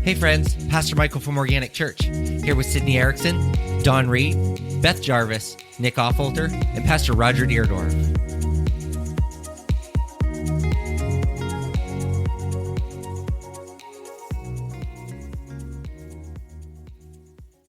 Hey friends, Pastor Michael from Organic Church, here with Sydney Erickson, Don Reed, Beth Jarvis, Nick Offolter, and Pastor Roger Deerdorf.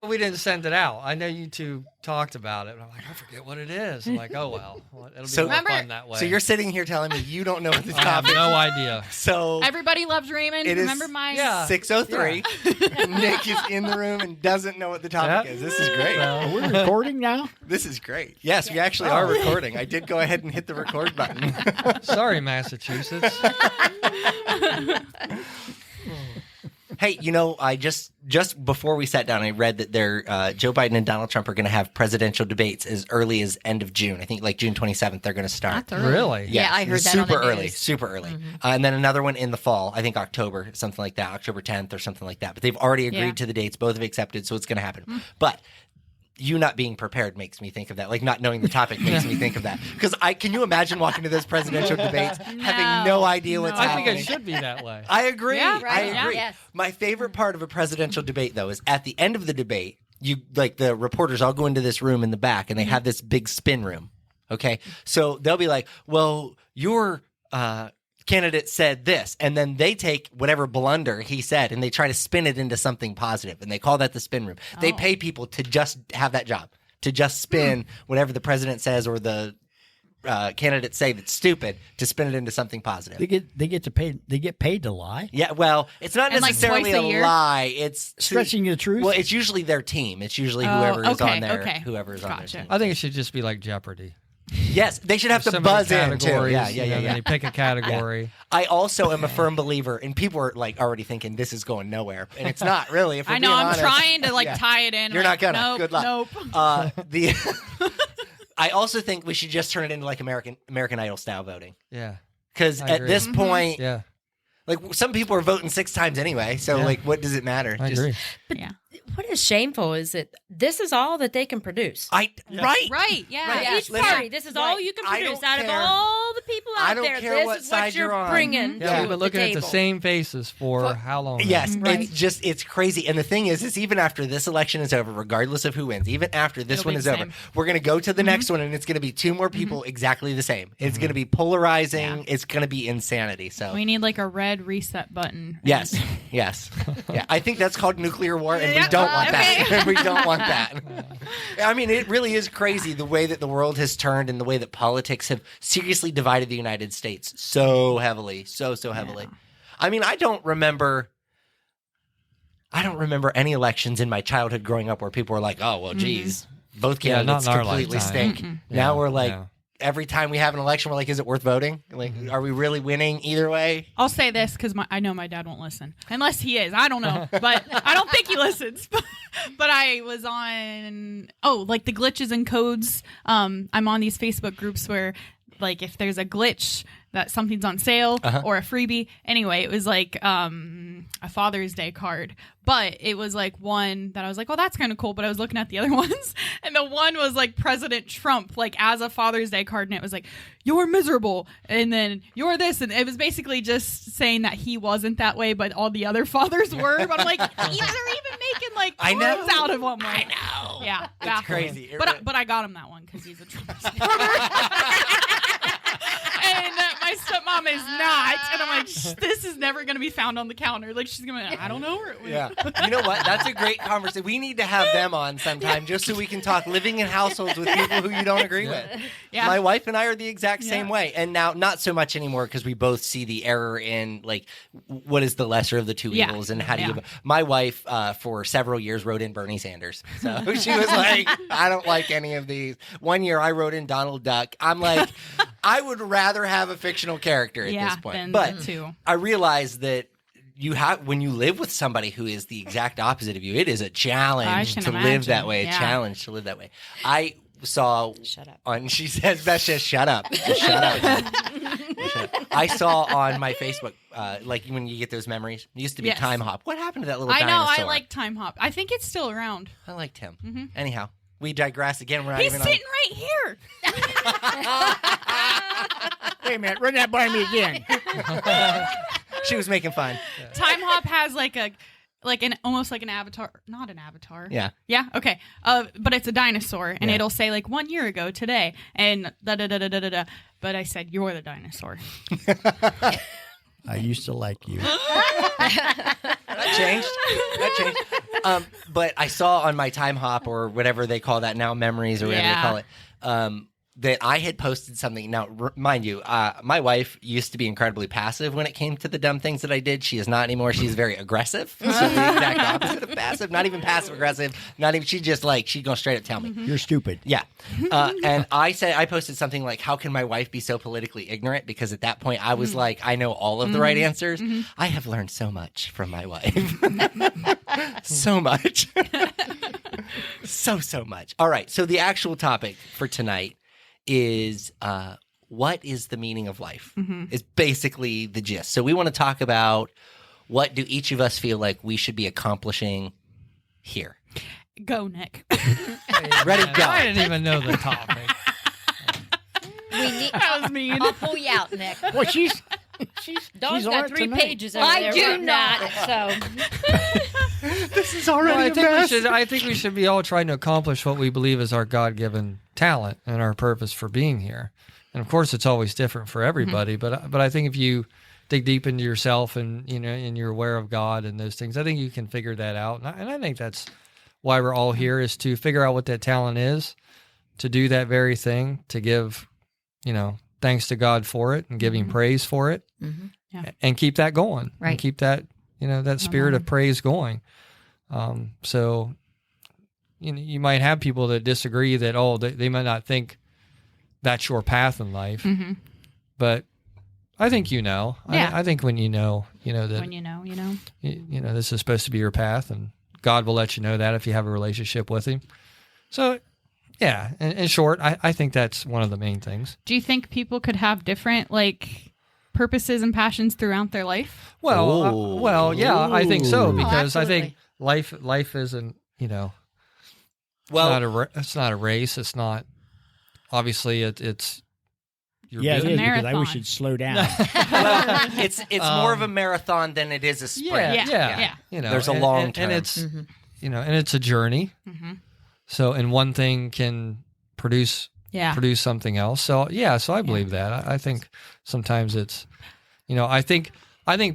We didn't send it out. I know you two talked about it. But I'm like, I forget what it is. I'm like, oh well, it'll be more fun that way. So you're sitting here telling me you don't know what the topic is. I have no idea. So everybody loves Raymond. It Remember is my 6:03. Nick is in the room and doesn't know what the topic is. This is great. Are we recording now? This is great. Yes, we actually are recording. I did go ahead and hit the record button. Sorry, Massachusetts. Hey, you know, I just before we sat down, I read that Joe Biden and Donald Trump are going to have presidential debates as early as end of June. I think like June 27th they're going to start. That's early. Really? Yes, I heard that super on the early, news. super early. And then another one in the fall, I think October, something like that, October 10th or something like that. But they've already agreed to the dates. Both have accepted, so it's going to happen. But you not being prepared makes me think of that. Like not knowing the topic makes me think of that. Because can you imagine walking to those presidential debates having no idea what's I happening? think it should be that way. I agree. Yeah, right. I agree. Yeah. Yes. My favorite part of a presidential debate, though, is at the end of the debate, the reporters all go into this room in the back, and they have this big spin room. Okay, so they'll be like, "Well, your candidate said this," and then they take whatever blunder he said and they try to spin it into something positive, and they call that the spin room. They pay people to just have that job, to just spin whatever the president says or the candidates say that's stupid, to spin it into something positive. They get paid to lie. Yeah, well, it's not And, like, necessarily twice a a year? lie. It's Stretching the truth? Well, it's usually their team. It's usually whoever is on their okay. whoever is on their Gotcha. team. I think it should just be like Jeopardy. Yes, they should have to So many buzz in too. categories, Yeah. They pick a category. I also am a firm believer, and people are like already thinking this is going nowhere, and it's not really. If we're I know. being I'm honest. trying to Yeah. tie it in. You're like, not gonna. Nope, Good luck. Nope. I also think we should just turn it into like American Idol style voting, Yeah. because I at agree. this point, Yeah. like some people are voting 6 times anyway. So Yeah. like, what does it matter? I agree. Yeah. What is shameful is that this is all that they can produce. Right. Right. Yeah. Right. Each Listen, party, this is all you can I produce don't out of care. all the people I out don't there. care This what is side what you're you're on. bringing Yeah, to we've been looking the at the table. same faces for how long? now? Yes, Right. it's crazy. And the thing is even after this election is over, regardless of who wins, even after this It'll one be is the over, same. we're going to go to the next one, and it's going to be 2 more people exactly the same. It's going to be polarizing. Yeah. It's going to be insanity. So We need like a red reset button. yes. Yeah, I think that's called nuclear war, and we Yeah, don't want okay. that. We don't want that. I mean, it really is crazy the way that the world has turned and the way that politics have seriously divided the United States so heavily, so heavily. I mean, I don't remember any elections in my childhood growing up where people were like, "Oh, well, geez, both Yeah, not candidates in our completely lifetime. stink." Now Yeah, we're like, yeah. every time we have an election, we're like, "Is it worth voting? Like, are we really winning either way?" I'll say this because I know my dad won't listen. Unless he is. I don't know. But I don't think he listens. But I was on, like the glitches and codes. I'm on these Facebook groups where, like, if there's a glitch that something's on sale or a freebie. Anyway, it was like a Father's Day card. But it was like one that I was like, oh, that's kind of cool. But I was looking at the other ones. And the one was like President Trump, like as a Father's Day card. And it was like, you're miserable. And then you're this. And it was basically just saying that he wasn't that way, but all the other fathers were. But I'm like, they're even making like I know. words out of them. Like, I know. yeah. It's baffling. crazy. But I got him that one because he's a Trump supporter. And my stepmom is not. And I'm like, this is never going to be found on the counter. Like, she's going to, I don't know where it went. Yeah. You know what? That's a great conversation. We need to have them on sometime just so we can talk living in households with people who you don't agree with. Yeah. My wife and I are the exact same way. And now, not so much anymore because we both see the error in, like, what is the lesser of the two Yeah. evils and how do Yeah. you... My wife, for several years, wrote in Bernie Sanders. So she was like, I don't like any of these. One year I wrote in Donald Duck. I'm like, I would rather have a fictional character at this point. then But the two. I realize that when you live with somebody who is the exact opposite of you, it is a challenge can to live imagine. that way. Yeah. Challenge to live that way. I saw Shut up. on. She says, "Beth, just shut up. Just shut up." Just shut up. I saw on my Facebook, like when you get those memories. It used to be Yes. Time Hop. What happened to that little I know. dinosaur? I like Time Hop. I think it's still around. I liked him. Anyhow, we digress again. We're not He's even sitting right here. Wait a minute, run that by me again. on. She was making fun. Time Hop has like like almost like an avatar, not an avatar. Yeah. Yeah. Okay. But it's a dinosaur, and it'll say like 1 year ago today, and da da da da da da da. But I said you're the dinosaur. I used to like you. That changed. But I saw on my time hop or whatever they call that now, memories or whatever they call it, that I had posted something. Now, mind you, my wife used to be incredibly passive when it came to the dumb things that I did. She is not anymore. She's very aggressive. So the exact opposite of passive. Not even passive aggressive. Not even. She just like she'd go straight up tell me. You're stupid. Yeah. And I posted something like, how can my wife be so politically ignorant? Because at that point I was like, I know all of the right answers. I have learned so much from my wife. So much. So much. All right. So the actual topic for tonight is what is the meaning of life? Is basically the gist. So we want to talk about what do each of us feel like we should be accomplishing here. Go, Nick. Ready, go. I didn't even know the topic. That was mean. I'll pull you out, Nick. Well, she's Dawn's on got it 3 tonight. pages over there. I do written not. out, so This is Well, already I think we should be all trying to accomplish what we believe is our God-given talent and our purpose for being here. And of course, it's always different for everybody. But I think if you dig deep into yourself and and you're aware of God and those things, I think you can figure that out. And I think that's why we're all here, is to figure out what that talent is, to do that very thing, to give thanks to God for it and give Him praise for it, and keep that going, Right. and keep that that spirit of praise going. So you might have people that disagree that they might not think that's your path in life, but I think Yeah. I think when that When you know. this is supposed to be your path, and God will let you know that if you have a relationship with Him. So yeah, in short, I think that's one of the main things. Do you think people could have different purposes and passions throughout their life? Well, yeah, I think so, because I think absolutely. life isn't Well, it's not a race. It's not obviously it's you're Yeah, it building- is, because I marathon. wish you'd slow down. well, it's more of a marathon than it is a sprint. Yeah. There's a long and term. it's and it's a journey. So, and one thing can produce something else. So, so I believe that. I think sometimes it's, I think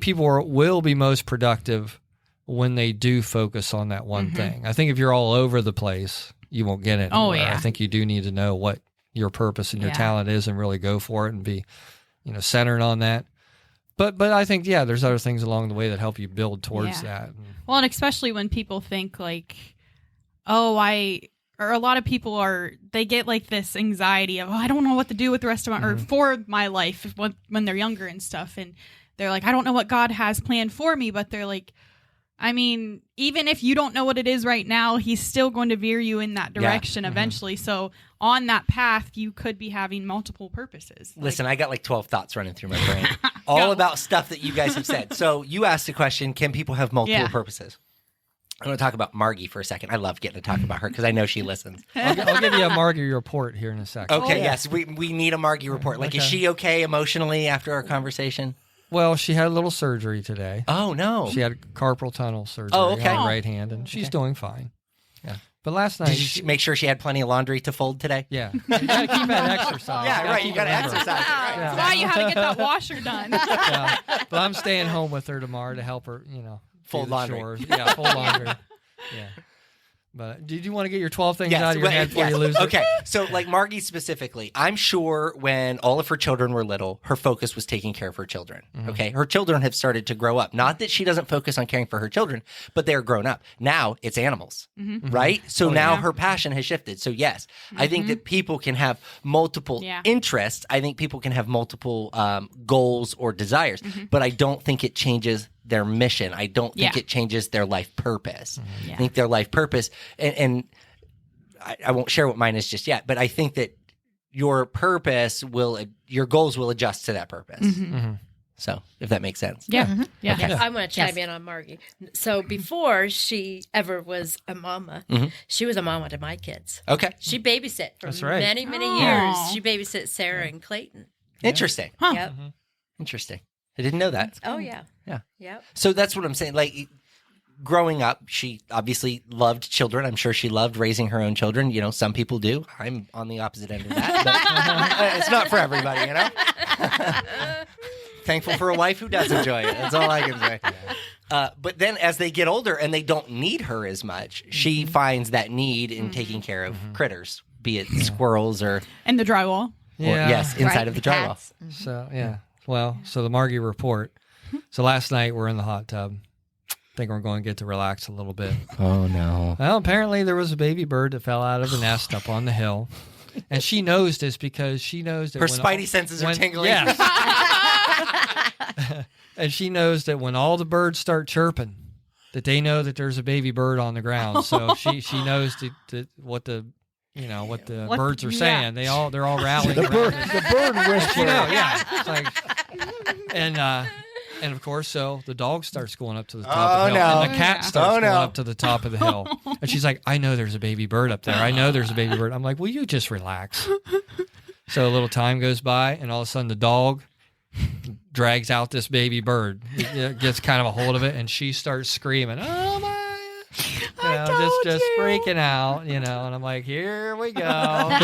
people will be most productive when they do focus on that one thing. I think if you're all over the place, you won't get it. Oh, yeah. I think you do need to know what your purpose and your talent is and really go for it and be, centered on that. But I think, there's other things along the way that help you build towards that. Well, and especially when people think or a lot of people they get this anxiety of, I don't know what to do with the rest of my, or for my life when they're younger and stuff. And they're like, I don't know what God has planned for me, but they're like, I mean, even if you don't know what it is right now, He's still going to veer you in that direction eventually. So on that path, you could be having multiple purposes. Listen, I got 12 thoughts running through my brain, all about stuff that you guys have said. So you asked the question, can people have multiple purposes? I'm going to talk about Margie for a second. I love getting to talk about her because I know she listens. I'll give you a Margie report here in a second. Okay, yes, we need a Margie report. Is she okay emotionally after our conversation? Well, she had a little surgery today. Oh, no. She had carpal tunnel surgery okay. on her right hand, and she's doing fine. Yeah. But last night... Did you make sure she had plenty of laundry to fold today? Yeah. You got to keep that exercise. Yeah, right. You got to remember. exercise. Right. Yeah. That's why you have to get that washer done. Yeah. But I'm staying home with her tomorrow to help her, Fold do the laundry. chores. Yeah, fold laundry. Yeah. But did you want to get your 12 things out of your well, head before you lose it? Okay, so Margie specifically, I'm sure when all of her children were little, her focus was taking care of her children. Okay, her children have started to grow up. Not that she doesn't focus on caring for her children, but they're grown up. Now it's animals, right? So now her passion has shifted. So yes, I think that people can have multiple interests. I think people can have multiple goals or desires, but I don't think it changes their mission. I don't think it changes their life purpose. I think their life purpose, and I won't share what mine is just yet, but I think that your goals will adjust to that purpose. So if that makes sense. Yeah. Yeah. Okay, I'm going to chime in on Margie. So before she ever was a mama, she was a mama to my kids. Okay. She babysit for That's right. many, many years. She babysat Sarah and Clayton. Interesting. Yep. Interesting. I didn't know that. Oh, yeah. Yeah. Yep. So that's what I'm saying. growing up, she obviously loved children. I'm sure she loved raising her own children. You know, some people do. I'm on the opposite end of that. But it's not for everybody, you know? Thankful for a wife who does enjoy it. That's all I can say. But then as they get older and they don't need her as much, she finds that need in taking care of critters, be it squirrels or... And the drywall. yes, inside of the drywall. Cats. So, yeah. Well, so the Margie report. So last night we're in the hot tub. Think we're going to get to relax a little bit. Oh, no. Well, apparently there was a baby bird that fell out of the nest up on the hill. And she knows this because she knows that Her spidey senses are tingling. Yes. And she knows that when all the birds start chirping, that they know that there's a baby bird on the ground. So she knows what the birds are saying. They're all rallying. The bird whisperer. You know, yeah. It's like, and of course, so the dog starts going up to the top of the hill, and the cat starts going up to the top of the hill. And she's like, "I know there's a baby bird up there. I know there's a baby bird." I'm like, "Will you just relax?" So a little time goes by, and all of a sudden the dog drags out this baby bird. It gets kind of a hold of it, and she starts screaming, "Oh my!" Just freaking out, and I'm like, "Here we go."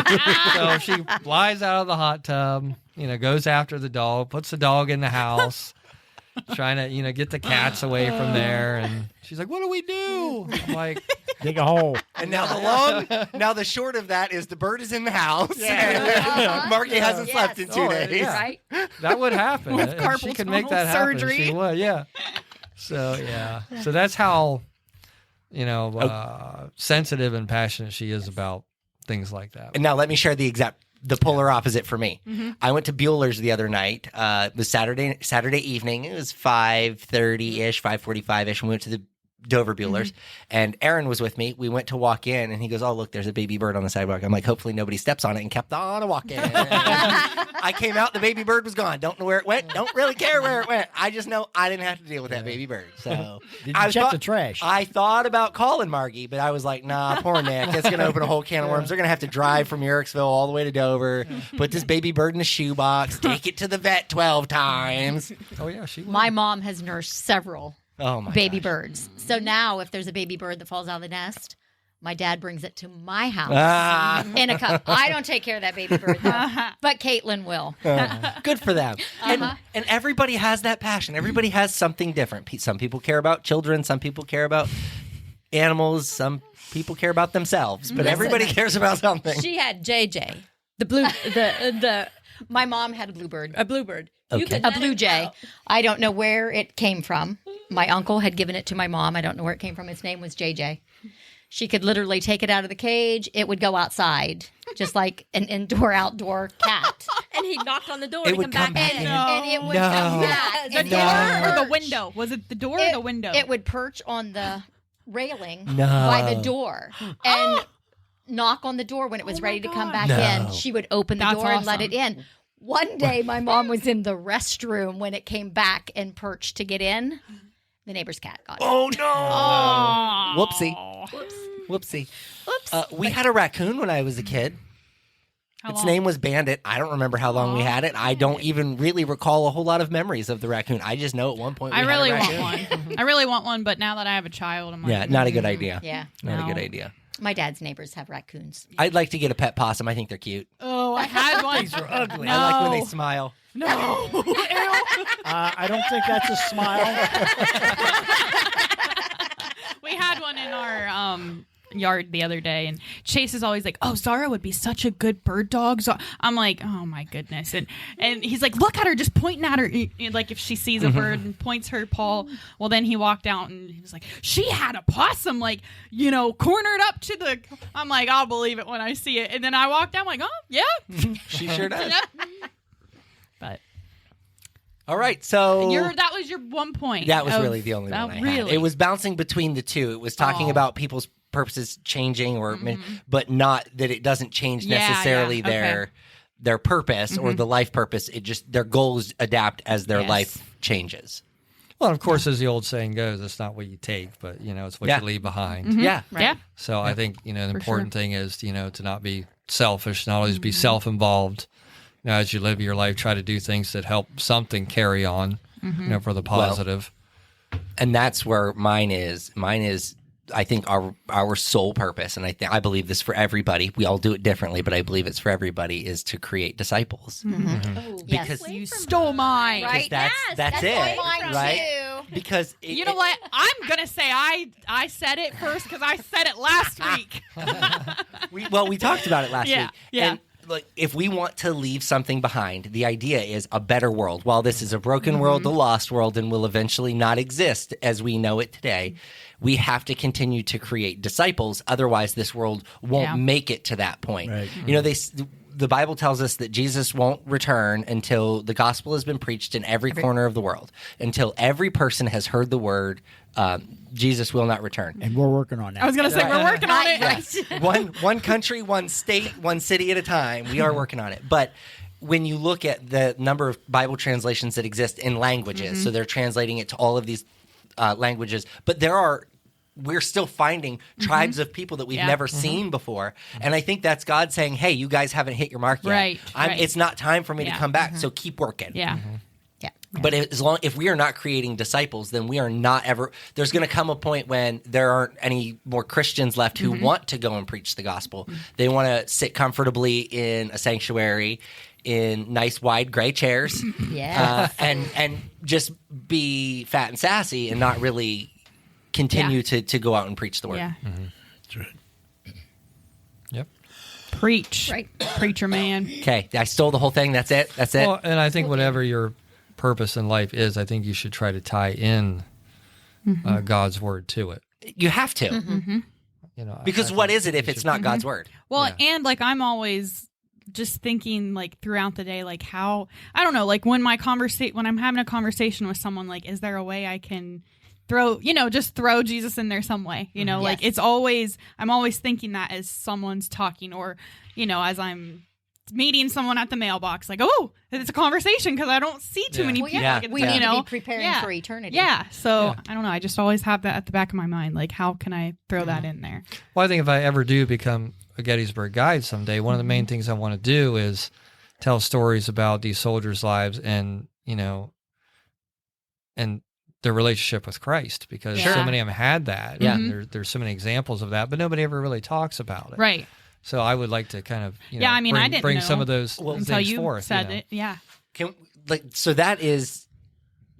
So she flies out of the hot tub, goes after the dog, puts the dog in the house. Trying to, get the cats away from there, and she's like, "What do we do?" I'm like, "Dig a hole." And now the short of that is the bird is in the house. And Margie hasn't slept in 2 days. Yeah. Right? That would happen. With If carpal she could make that tunnel happen. surgery. She would, yeah. So so that's how sensitive and passionate she is about things like that. And now let me share the polar opposite for me. I went to Bueller's the other night. It was Saturday evening. It was 5:30-ish, 5:45-ish. We went to the Dover Bueller's, and Aaron was with me. We went to walk in, and he goes, "Oh, look, there's a baby bird on the sidewalk." I'm like, hopefully nobody steps on it, and kept on walking. I came out, the baby bird was gone. Don't know where it went. Don't really care where it went. I just know I didn't have to deal with that baby bird. So Did you check the trash? I thought about calling Margie, but I was like, nah, poor Nick. It's going to open a whole can of worms. They're going to have to drive from Yerricksville all the way to Dover, put this baby bird in a shoebox, take it to the vet 12 times. Oh yeah, she would. My mom has nursed several Oh my baby gosh. birds. So now if there's a baby bird that falls out of the nest, my dad brings it to my house Ah. in a cup. I don't take care of that baby bird, though, but Caitlin will. Good for them. And everybody has that passion. Everybody has something different. Some people care about children. Some people care about animals. Some people care about themselves. But everybody cares about something. She had JJ, the blue, My mom had a bluebird. a bluebird. Okay. You could A let blue it jay. go. I don't know where it came from. My uncle had given it to my mom. I don't know where it came from. Its name was JJ. She could literally take it out of the cage. It would go outside, just like an indoor-outdoor cat. And he knocked on the door It to would come back come in. back And it would No. come back. The And door it would Or the perch. window. Was it the door or the window? It would perch on the railing No. by the door and knock on the door when it was ready to come back in. She would open the That's door and let awesome. it in. One day, my mom was in the restroom when it came back and perched to get in. The neighbor's cat got it. Oh, no. Aw. Whoopsie. Whoopsie. We had a raccoon when I was a kid. How Its long? name was Bandit. I don't remember how long we had it. I don't even really recall a whole lot of memories of the raccoon. I just know at one point we I had really a want raccoon. one. I really want one, but now that I have a child, I'm like, Yeah, not a good idea. Yeah. Not a No. good idea. My dad's neighbors have raccoons. I'd like to get a pet possum. I think they're cute. Oh, I had one. These are ugly. No. I like when they smile. No. I don't think that's a smile. We had one in our yard the other day, and Chase is always like, "Oh, Zara would be such a good bird dog." So I'm like, "Oh my goodness!" And he's like, "Look at her, just pointing at her, like if she sees a bird and points her paw." Well, then he walked out and he was like, "She had a possum, like cornered up to the." I'm like, "I'll believe it when I see it." And then I walked out, I'm like, "Oh yeah." She sure does. But All right, so that was your one point. that was of- really the only one I had. really? It was bouncing between the two. It was talking Oh. about people's purposes changing, or but not that it doesn't change Yeah, necessarily yeah, okay. their purpose or the life purpose. It just their goals adapt as their Yes. life changes. Well, of course, as the old saying goes, it's not what you take, but it's what Yeah. you leave behind. Yeah. Yeah. So I think the important thing is to not be selfish, not always be self-involved. As you live your life, try to do things that help something carry on, for the positive. And that's where mine is. Mine is, I think, our sole purpose, and I believe this for everybody. We all do it differently, but I believe it's for everybody, is to create disciples. Oh, Yes. Because You stole mine. Right. that's Yes, it, mine right? too. Because You know what? I'm gonna say I said it first because I said it last week. we talked about it last Yeah, week. yeah. And like, if we want to leave something behind, the idea is a better world. While this is a broken world, a lost world, and will eventually not exist as we know it today, we have to continue to create disciples. Otherwise, this world won't Yeah. make it to that point. Right. You know, the Bible tells us that Jesus won't return until the gospel has been preached in every corner of the world, until every person has heard the word. Jesus will not return. And we're working on that. I was gonna say we're working on it. one country, one state, one city at a time. We are working on it. But when you look at the number of Bible translations that exist in languages, so they're translating it to all of these languages, but we're still finding tribes of people that we've Yeah. never seen before. And I think that's God saying, hey, you guys haven't hit your mark yet. Right, right. It's not time for me to Yeah. come back, so keep working. Yeah. Yeah. But if we are not creating disciples, then we are not ever. There's going to come a point when there aren't any more Christians left who want to go and preach the gospel. They want to sit comfortably in a sanctuary in nice wide gray chairs, Yes. and just be fat and sassy and not really continue to go out and preach the word. Yeah. That's right. Yep. Preach. Right. Preacher man. Okay, I stole the whole thing. That's it. That's it. Well, and I think whatever your purpose in life is, I think you should try to tie in God's word to it. You have to, You know, because I what think is it you if it's should- not God's word? Well, Yeah. and like I'm always just thinking like throughout the day, like how I don't know, like when when I'm having a conversation with someone, like is there a way I can just throw Jesus in there some way, like Yes. I'm always thinking that as someone's talking, or as I'm meeting someone at the mailbox, like, oh, it's a conversation because I don't see too Yeah. many Well, people. yeah. Like, We you need know, to be preparing Yeah. for eternity. Yeah. So Yeah. I don't know. I just always have that at the back of my mind. Like, how can I throw that in there? Well, I think if I ever do become a Gettysburg Guide someday, one of the main things I want to do is tell stories about these soldiers' lives and their relationship with Christ, because Sure. so many of them had that. Yeah. And there's so many examples of that, but nobody ever really talks about it. Right. So I would like to kind of, Yeah, I mean, I didn't bring know some of those Until things you forth. said you know. it. Yeah. So that is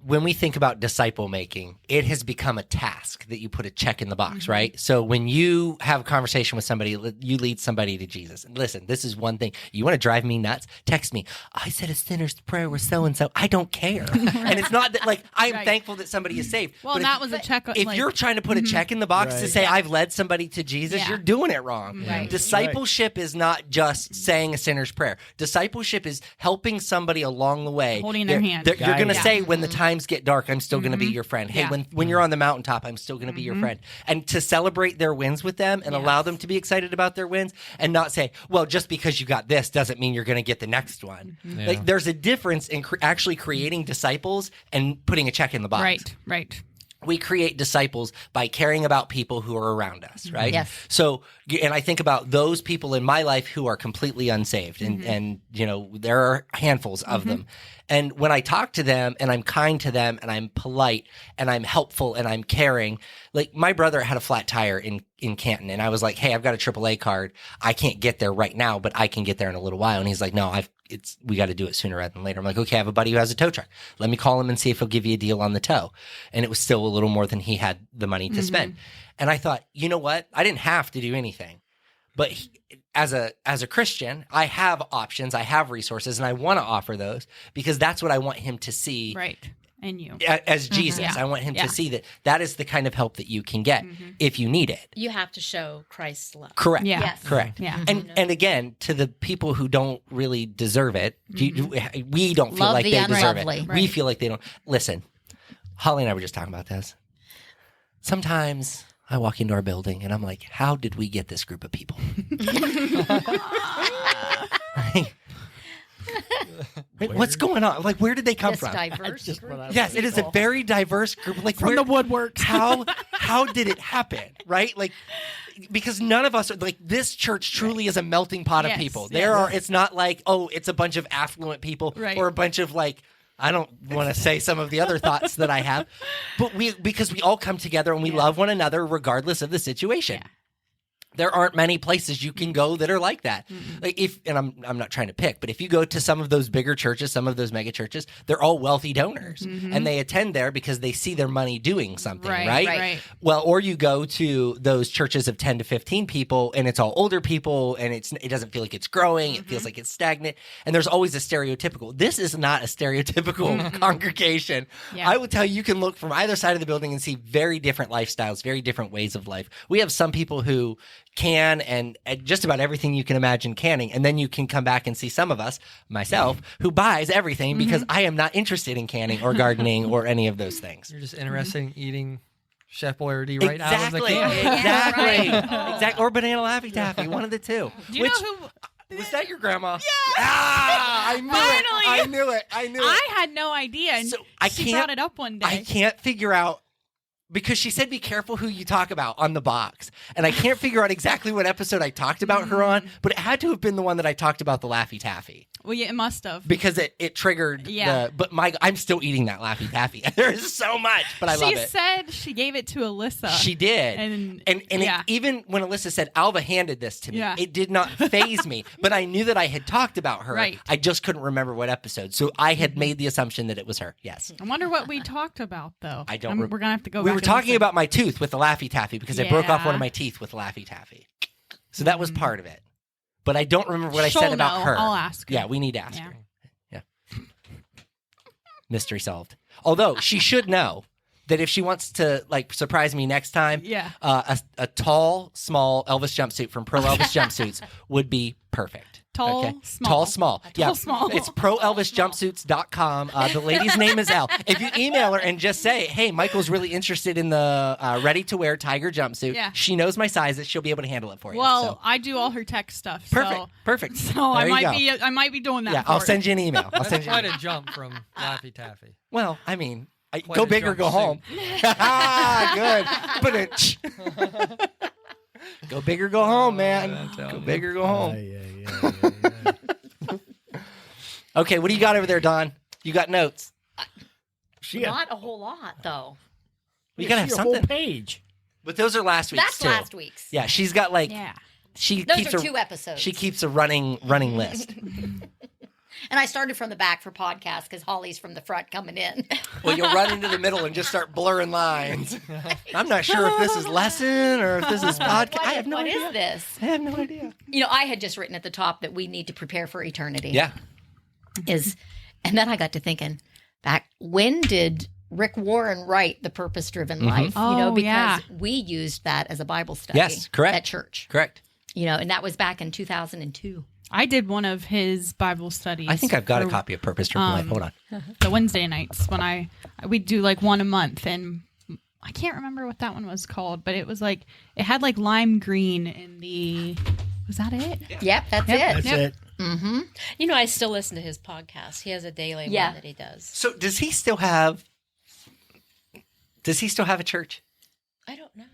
when we think about disciple making, it has become a task that you put a check in the box, right? So when you have a conversation with somebody, you lead somebody to Jesus. And listen, this is one thing. You want to drive me nuts? Text me. I said a sinner's prayer with so-and-so. I don't care. And it's not that, like, I'm Right. thankful that somebody is saved. Well, But that if- was a check. if like, you're trying to put a check in the box to Right. say I've led somebody to Jesus, Yeah. you're doing it wrong. Right. Discipleship is not just saying a sinner's prayer. Discipleship is helping somebody along the way. Holding their hand. You're going to Guiding. say, when the times get dark, I'm still going to be your friend. Hey, Yeah. when you're on the mountaintop, I'm still going to be your friend. And to celebrate their wins with them and allow them to be excited about their wins, and not say, well, just because you got this doesn't mean you're going to get the next one. Yeah. Like, there's a difference in actually creating disciples and putting a check in the box. right. We create disciples by caring about people who are around us, right? Yes. So, and I think about those people in my life who are completely unsaved, and there are handfuls of them. And when I talk to them and I'm kind to them and I'm polite and I'm helpful and I'm caring, like my brother had a flat tire in Canton, and I was like, hey, I've got a AAA card. I can't get there right now, but I can get there in a little while. And he's like, no, we got to do it sooner rather than later. I'm like, okay, I have a buddy who has a tow truck. Let me call him and see if he'll give you a deal on the tow. And it was still a little more than he had the money to spend. And I thought, you know what? I didn't have to do anything. But as a Christian, I have options, I have resources, and I want to offer those because that's what I want him to see. Right. And you. As Jesus, Yeah. I want him Yeah. to see that is the kind of help that you can get if you need it. You have to show Christ's love. Correct. Yeah. Yes. Correct. Yeah. And again, to the people who don't really deserve it, we don't feel Love like the they deserve it. unlovely. We Right. feel like they don't. Listen, Holly and I were just talking about this. Sometimes I walk into our building and I'm like, how did we get this group of people? What's going on? Like, where did they come This from? diverse Just group what I of was Yes, it is a people. very diverse group. Like From the woodworks. How did it happen? Right? Like, because none of us are like, this church truly is a melting pot of Yes, people. yes. It's not like, oh, it's a bunch of affluent people Right. or a bunch of like I don't want to say some of the other thoughts that I have, but because we all come together and we love one another regardless of the situation. Yeah. There aren't many places you can go that are like that. Like and I'm not trying to pick, but if you go to some of those bigger churches, some of those mega churches, they're all wealthy donors, and they attend there because they see their money doing something, right? Well, or you go to those churches of 10 to 15 people, and it's all older people, and it doesn't feel like it's growing. It feels like it's stagnant, and there's always a stereotypical. This is not a stereotypical congregation. Yeah. I would tell you can look from either side of the building and see very different lifestyles, very different ways of life. We have some people who can and just about everything you can imagine canning, and then you can come back and see some of us, myself, who buys everything because I am not interested in canning or gardening or any of those things. You're just interested in eating Chef Boyardee right out of the can. Exactly. Yeah, Exactly. Or banana Laffy Taffy, one of the two. Do you know who? Was that your grandma? Yeah. I knew Finally. it. I knew it. I had no idea. And So she brought it up one day. I can't figure out, because she said be careful who you talk about on the box. And I can't figure out exactly what episode I talked about her on, but it had to have been the one that I talked about the Laffy Taffy. Well, yeah, it must have. Because it triggered but I'm still eating that Laffy Taffy. There's so much, but I love it. She said she gave it to Alyssa. She did. And it, even when Alyssa said, Alva handed this to me, Yeah. it did not faze me. But I knew that I had talked about her. Right. I just couldn't remember what episode. So I had made the assumption that it was her. Yes. I wonder what we talked about, though. I don't We're going to have to go We back were and talking listen. about my tooth with the Laffy Taffy because I broke off Yeah. one of my teeth with Laffy Taffy. So that was part of it. But I don't remember what I said She'll about know. her. I'll ask her. Yeah, we need to ask Yeah. her. Yeah. Mystery solved. Although she should know that if she wants to surprise me next time, Yeah. a tall, small Elvis jumpsuit from Pro Elvis Jumpsuits would be perfect. Tall, Okay? small. Tall, small. Yeah. small. It's proelvisjumpsuits.com. The lady's name is Elle. If you email her and just say, hey, Michael's really interested in the ready-to-wear tiger jumpsuit, Yeah. she knows my sizes. She'll be able to handle it for you. Well, So, I do all her tech stuff. perfect. So There I you go. might be doing that. Yeah, for I'll her. send you an email. I'll That's send you quite an a jump from Laffy Taffy. Well, I mean, Quite go a big or go jumpsuit. home. Good. Go big or go home, man. Go big or go home. Yeah. Okay, what do you got over there, Don? You got notes. Not a whole lot, though. You gotta have a whole something. page. But those are last week's That's too. last week's. Yeah, she's got Yeah. she Those keeps are a 2 episodes. she keeps a running list. And I started from the back for podcasts because Holly's from the front coming in. Well, you'll run into the middle and just start blurring lines. I'm not sure if this is lesson or if this is podcast. I have no What idea. is this? I have no idea. I had just written at the top that we need to prepare for eternity. Yeah. And then I got to thinking back, when did Rick Warren write The Purpose-Driven Life? Oh, because yeah. we used that as a Bible study. Yes, correct. At church. Correct. And that was back in 2002. I did one of his Bible studies. I think I've got a for copy of Purpose Driven Life. Hold on. the Wednesday nights when we do one a month, and I can't remember what that one was called, but it was it had lime green in the. Was that it? Yep, that's Yep. it. That's it. You know, I still listen to his podcast. He has a daily Yeah. one that he does. So does he still have a church? I don't know.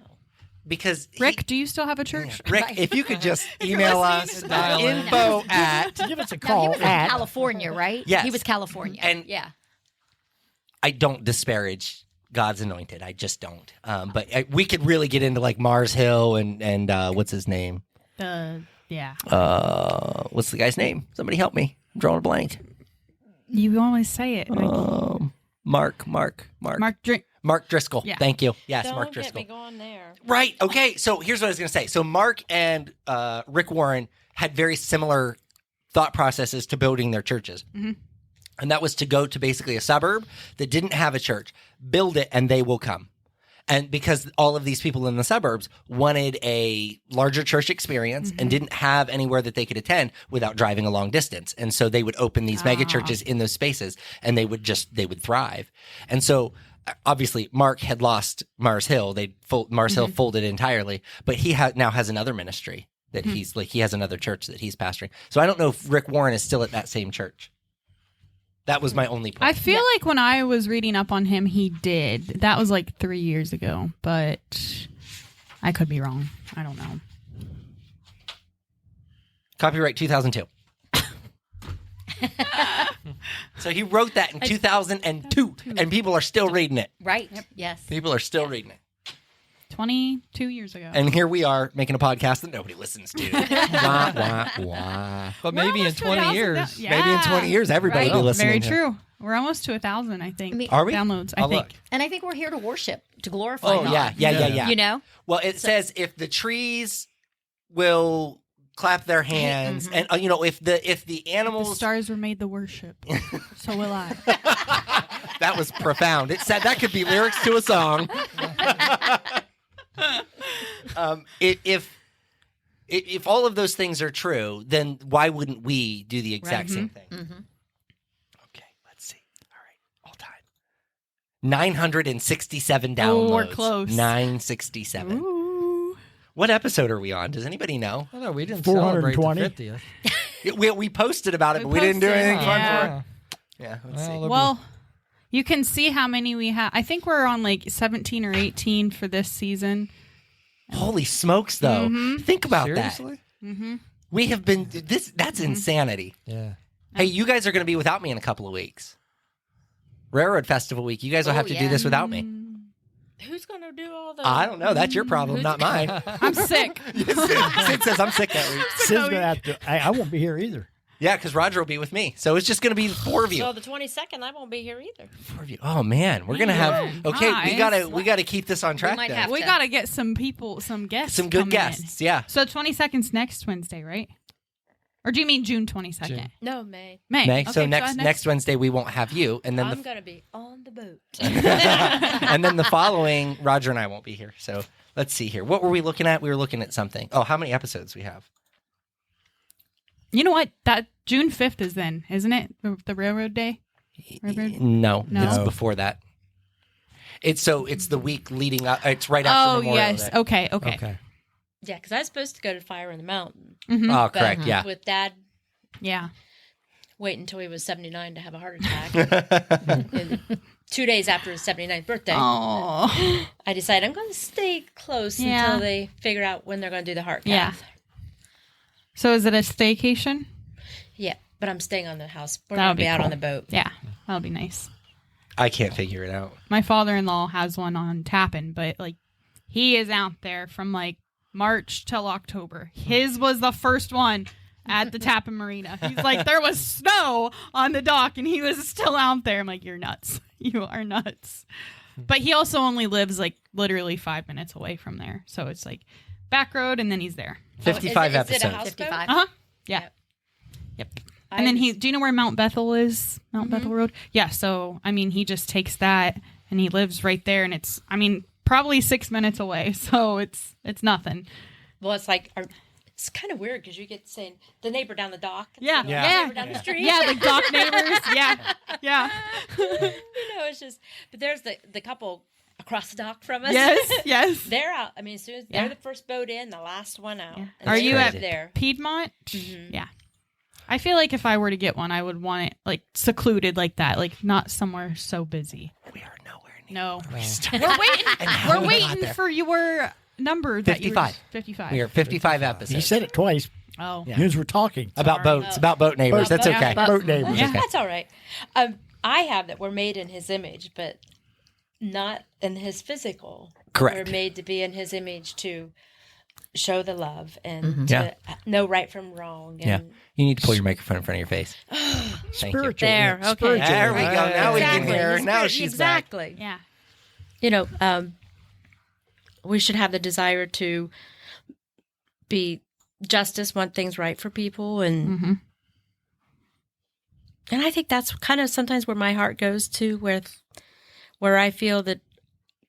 Because Rick, do you still have a church? Rick, if you could just email us Dial in. info at Give us a No, he call was in at. California, right? Yes. He was California. And- yeah. I don't disparage God's anointed. I just don't. But we could really get into Mars Hill and what's his name? Yeah. What's the guy's name? Somebody help me. I'm drawing a blank. You always say it. Mark Driscoll. Yeah. Thank you. Yes, Don't Mark get Driscoll. me going there. Right. Okay. So here's what I was going to say. So Mark and Rick Warren had very similar thought processes to building their churches. Mm-hmm. And that was to go to basically a suburb that didn't have a church, build it, and they will come. And because all of these people in the suburbs wanted a larger church experience and didn't have anywhere that they could attend without driving a long distance. And so they would open these mega churches in those spaces and they would thrive. And so obviously Mark had lost Mars Hill. Mars Hill folded entirely, but he now has another ministry that he has another church that he's pastoring. So I don't know if Rick Warren is still at that same church. That was my only point. I feel like when I was reading up on him, he did. That was 3 years ago, but I could be wrong. I don't know. Copyright 2002. So he wrote that in 2002, and people are still reading it. Right. Yes. People are still reading it. 22 years ago. And here we are making a podcast that nobody listens to. Wah, wah, wah. But We're maybe in almost to 20 1,000 years. Yeah. Maybe in 20 years, everybody Right. will be listening. Very to it. true. We're almost to 1,000, I think. I mean- Are we? Downloads, I'll I think. look. And I think we're here to worship, to glorify Oh, God. yeah. You know? Well, it says if the trees will clap their hands, and if the The animals, stars were made to worship. So will I. that was profound. It said that could be lyrics to a song. If all of those things are true, then why wouldn't we do the exact same thing? Okay, let's see. All right, all time. 967 downloads. Oh, we're close. 967. Ooh. What episode are we on? Does anybody know? Oh, no, we didn't celebrate the 420. 50th. We posted about it, We but we didn't do posted, anything fun yeah. for it. Yeah, let's Well, see. there'll be- Well, you can see how many we have. I think we're on like 17 or 18 for this season. Holy smokes, though. Think about Seriously? that. We have been that's insanity. Yeah. Hey, you guys are going to be without me in a couple of weeks. Railroad Festival week. You guys will Oh, have to do yeah. this without me. Who's going to do all the? I don't know. That's your problem, not mine. I'm sick. Sid says I'm sick that week. Sid's gonna have to. I won't be here either. Yeah, because Roger will be with me. So it's just going to be the four of you. So the 22nd, I won't be here either. Four of you. Oh man, we're going to have. Okay, nice. we gotta keep this on track. might then. have We to. got to get some people, some guests. Some good coming guests. Yeah. In. So 22nd's next Wednesday, right? Or do you mean June 22nd? June. No, May. May. May. Okay, So next Wednesday we won't have you, and then I'm going to be on the boat. and then the following, Roger and I won't be here. So let's see here. What were we looking at? We were looking at something. Oh, how many episodes we have? You know what? That June 5th is then, isn't it? The railroad day? Railroad? No, No. it's before that. It's the week leading up. It's right after Oh, Memorial yes. Day. Okay. Okay. Yeah, because I was supposed to go to Fire in the Mountain. Oh, But correct. Yeah. with Dad Yeah. waiting until he was 79 to have a heart attack. And 2 days after his 79th birthday, Oh. I decided I'm going to stay close Yeah. until they figure out when they're going to do the heart Yeah. cath. So is it a staycation? Yeah, but I'm staying on the house. We're That going would to be be out cool. on the boat. Yeah. That'll be nice. I can't figure it out. My father-in-law has one on Tappan, but like he is out there from like March till October. His was the first one at the Tappan Marina. He's like, there was snow on the dock and he was still out there. I'm like, you're nuts. You are nuts. But he also only lives like literally 5 minutes away from there. So it's like back road and then he's there. 55 Is it a episodes. houseboat? 55. Uh-huh. Yeah. Yep. And then do you know where Mount Bethel is? Mount Bethel Road? Yeah. So, I mean, he just takes that and he lives right there. And it's, I mean, probably 6 minutes away. So it's nothing. Well, it's like, it's kind of weird because you get saying the neighbor down the dock. Yeah. The Yeah. neighbor down the street. Yeah. The dock neighbors. Yeah. Yeah. It's just, but there's the couple across the dock from us. Yes. Yes. They're out. I mean, as soon as Yeah. they're the first boat in, the last one out. Yeah. And Are they you live at there? Piedmont? Yeah. I feel like if I were to get one, I would want it like secluded like that, like not somewhere so busy. We are nowhere near. No. We We're started. waiting. how We're we got waiting there. for your number. That you were 55. just- 55. We are 55 episodes. He said it twice. Oh. Yeah. News we're talking. About Sorry. boats, about boat neighbors. That's boat- okay. But- Boat neighbors. Yeah. That's all right. I have that we're made in his image, but not in his physical. Correct. We're made to be in his image to show the love and Yeah. to know right from wrong. Yeah. And You need to pull your microphone in front of your face. Thank you. Spiritual. There, okay. Spiritual. There we go. Now we can Exactly. hear. His Now spirit- she's back. exactly. Yeah. You know, we should have the desire to be justice, want things right for people, and Mm-hmm. and I think that's kind of sometimes where my heart goes to, where I feel that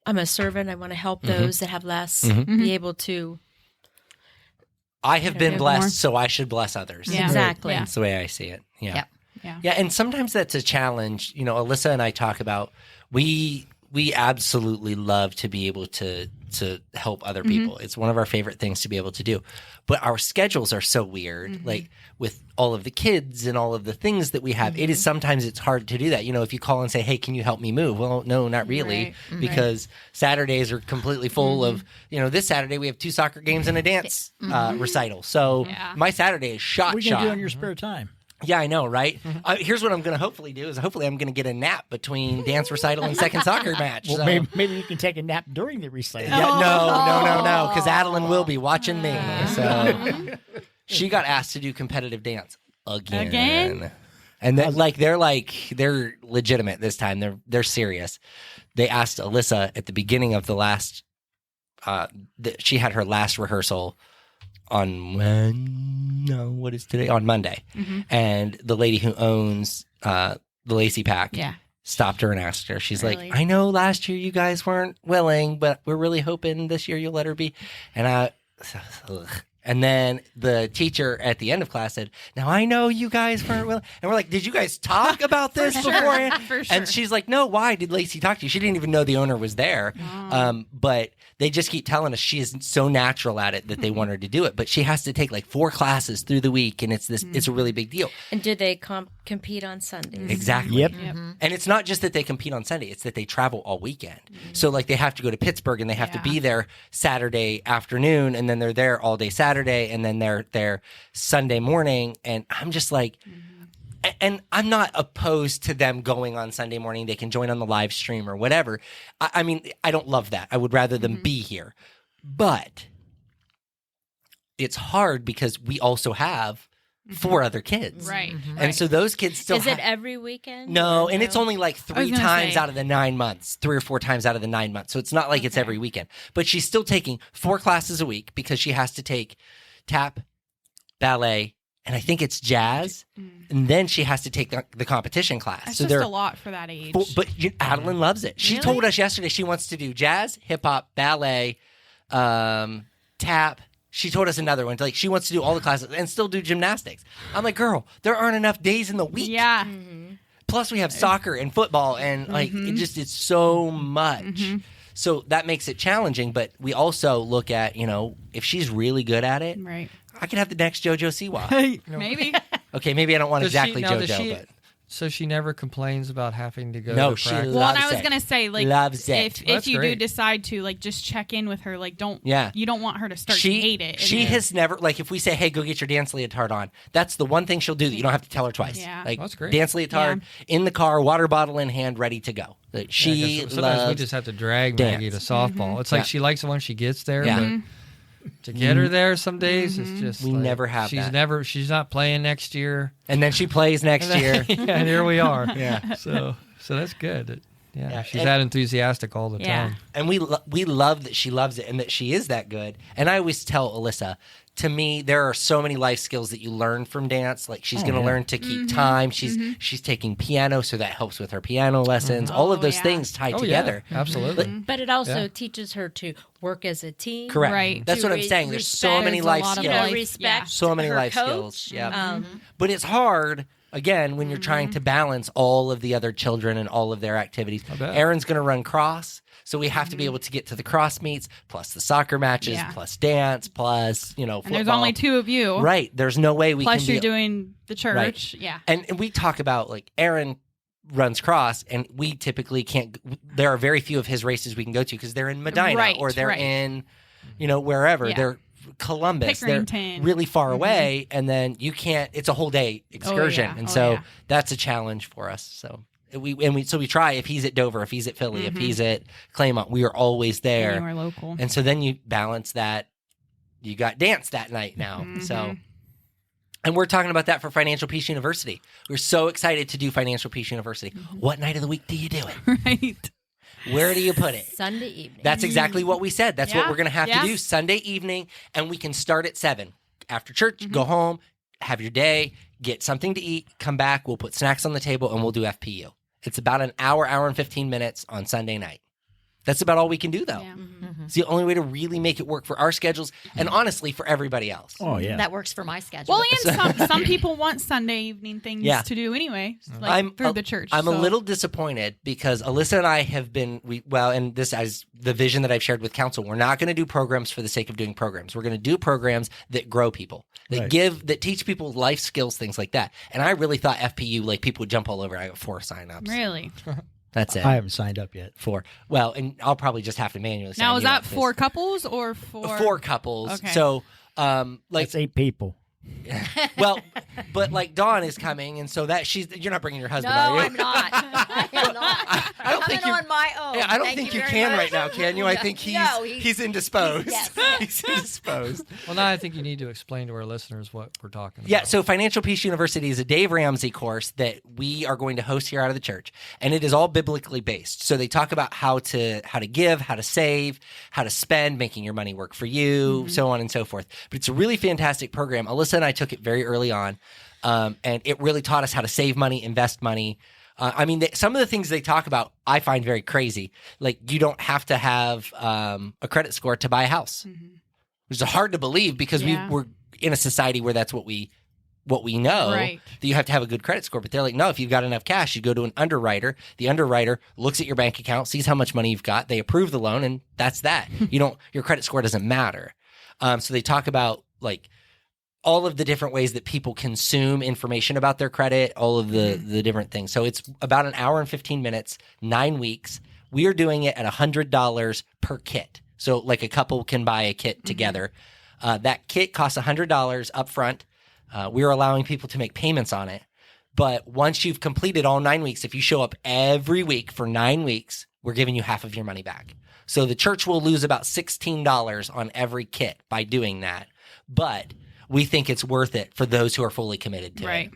I'm a servant. I want to help those that have less be able to. I have been have blessed, more. so I should bless others. Yeah. Exactly. Yeah. That's the way I see it. Yeah. Yep. Yeah. Yeah, and sometimes that's a challenge. You know, Alyssa and I talk about we absolutely love to be able to help other people. It's one of our favorite things to be able to do. But our schedules are so weird. Like with all of the kids and all of the things that we have, it is sometimes it's hard to do that. You know, if you call and say, "Hey, can you help me move?" Well, no, not really, Right. because Saturdays are completely full of, you know, this Saturday we have 2 soccer games and a dance recital. So Yeah. my Saturday is shot. We can do it in your spare time. Yeah, I know, right? Here's what I'm going to hopefully do is hopefully I'm going to get a nap between dance recital and second soccer match. Well, So- maybe you can take a nap during the recital. Yeah, no, because Adeline will be watching me. So she got asked to do competitive dance again. And then, they're legitimate this time. They're serious. They asked Alyssa at the beginning of the last. She had her last rehearsal on what is today? On Monday, and the lady who owns the Lacey Pack stopped her and asked her. She's Really? like, "I know last year you guys weren't willing, but we're really hoping this year you'll let her be." And and then the teacher at the end of class said, "Now I know you guys weren't willing," and we're like, "Did you guys talk about this beforehand?" For sure. And she's like, "No, why did Lacey talk to you?" She didn't even know the owner was there. But they just keep telling us she is so natural at it that they want her to do it. But she has to take like 4 classes through the week, and it's a really big deal. And do they compete on Sundays? Exactly. Yep. And it's not just that they compete on Sunday, it's that they travel all weekend. So like they have to go to Pittsburgh and they have to be there Saturday afternoon, and then they're there all day Saturday, and then they're there Sunday morning. And I'm just like, and I'm not opposed to them going on Sunday morning. They can join on the live stream or whatever. I mean, I don't love that. I would rather them be here. But it's hard because we also have 4 other kids. Right. And so those kids still Is it every weekend? No, or and it's only like I was 3 gonna times say. out of the 9 months, 3 or 4 times out of the 9 months. So it's not like it's every weekend. But she's still taking 4 classes a week because she has to take tap, ballet, and I think it's jazz. And then she has to take the competition class. That's so just a lot for that age. Adeline loves it. She Really? told us yesterday she wants to do jazz, hip hop, ballet, tap. She told us another one. Like she wants to do all the classes and still do gymnastics. I'm like, girl, there aren't enough days in the week. Yeah. Plus, we have soccer and football, and it's so much. So that makes it challenging. But we also look at, if she's really good at it, Right. I could have the next JoJo Siwa. Maybe. Okay, maybe I don't want Does exactly does JoJo, but So she never complains about having to go No, to she practice? Well, and I Loves was it. gonna say, like, Loves it. if That's you do great. decide to, like, just check in with her, like, you don't want her to start to she hate it. she has never, like, if we say, "Hey, go get your dance leotard on," that's the one thing she'll do that you don't have to tell her twice. Yeah. Like, That's great. dance leotard in the car, water bottle in hand, ready to go. Like, Yeah, she 'cause sometimes we loves just have to drag dance. Maggie to softball. It's like Yeah. she likes it when she gets there, Yeah. but to get her there some days it's just We like, never have that. she's not playing next year. and then she plays next year. And here we are. Yeah. So that's good. Yeah, She's and- that enthusiastic all the Yeah. time. And we love that she loves it and that she is that good. And I always tell Alyssa, to me, there are so many life skills that you learn from dance. Like she's going to learn to keep time. She's taking piano, so that helps with her piano lessons. All of Oh, those yeah. things tied Oh, together. yeah, absolutely. But it also Yeah. teaches her to work as a team. Correct. Right. That's To what I'm saying. There's so respect- many There's a life lot of skills. life- Respect So many her life coach. skills. Yeah. But it's hard, again, when you're trying to balance all of the other children and all of their activities. bet. Aaron's going to run cross, so we have to be able to get to the cross meets, plus the soccer matches, Yeah. plus dance, plus, football. And there's only 2 of you. Right. There's no way we Plus can be... you're doing the church. Right. Yeah. And we talk about, like, Aaron runs cross, and we typically can't... There are very few of his races we can go to because they're in Medina Right, or they're right. in, wherever. Yeah. They're Columbus. They're Pickerington. really far away, and then you can't... It's a whole day excursion. yeah. And Oh, so yeah. that's a challenge for us. So we try. If he's at Dover, if he's at Philly, if he's at Claymont, we are always there. Anywhere local. And so then you balance that. You got dance that night now. So, and we're talking about that for Financial Peace University. We're so excited to do Financial Peace University. What night of the week do you do it? Right. Where do you put it? Sunday evening. That's exactly what we said. That's what Yeah, we're going to have yeah. to do Sunday evening, and we can start at 7. After church, go home, have your day, get something to eat, come back. We'll put snacks on the table, and we'll do FPU. It's about an hour and 15 minutes on Sunday night. That's about all we can do, though. Yeah. It's the only way to really make it work for our schedules and honestly for everybody else. Oh yeah. That works for my schedule. Well, and some people want Sunday evening things Yeah. to do anyway, like through the church. I'm so. a little disappointed because Alyssa and I have been, and this is the vision that I've shared with council. We're not going to do programs for the sake of doing programs. We're going to do programs that grow people, that Right. that teach people life skills, things like that. And I really thought FPU, like people would jump all over. I got 4 signups. Really. That's it. I haven't signed up yet. 4. Well, and I'll probably just have to manually sign Now, is you that up 'cause- 4 couples or 4? 4 couples. Okay. So, like That's 8 people. Well, but like Dawn is coming, and so that you're not bringing your No, husband, are you? I'm not. I am not. I don't think Coming you- on my own. Yeah, I don't Thank think you very can much. right now, can you? I think No, he's indisposed. Yes. He's indisposed. Well, now I think you need to explain to our listeners what we're talking Yeah, about. so Financial Peace University is a Dave Ramsey course that we are going to host here out of the church, and it is all biblically based. So they talk about how to give, how to save, how to spend, making your money work for you, so on and so forth. But it's a really fantastic program. Alyssa and I took it very early on, and it really taught us how to save money, invest money. I mean, some of the things they talk about I find very crazy. Like, you don't have to have a credit score to buy a house, which is hard to believe because Yeah. we're in a society where that's what we know, Right. that you have to have a good credit score. But they're like, no, if you've got enough cash, you go to an underwriter. The underwriter looks at your bank account, sees how much money you've got. They approve the loan, and that's that. Your credit score doesn't matter. So they talk about like all of the different ways that people consume information about their credit, all of the different things. So it's about an hour and 15 minutes, 9 weeks. We are doing it at $100 per kit. So like a couple can buy a kit together. That kit costs $100 up front. We're allowing people to make payments on it. But once you've completed all 9 weeks, if you show up every week for 9 weeks, we're giving you half of your money back. So the church will lose about $16 on every kit by doing that. But we think it's worth it for those who are fully committed to Right.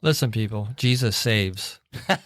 Listen, people, Jesus saves. it.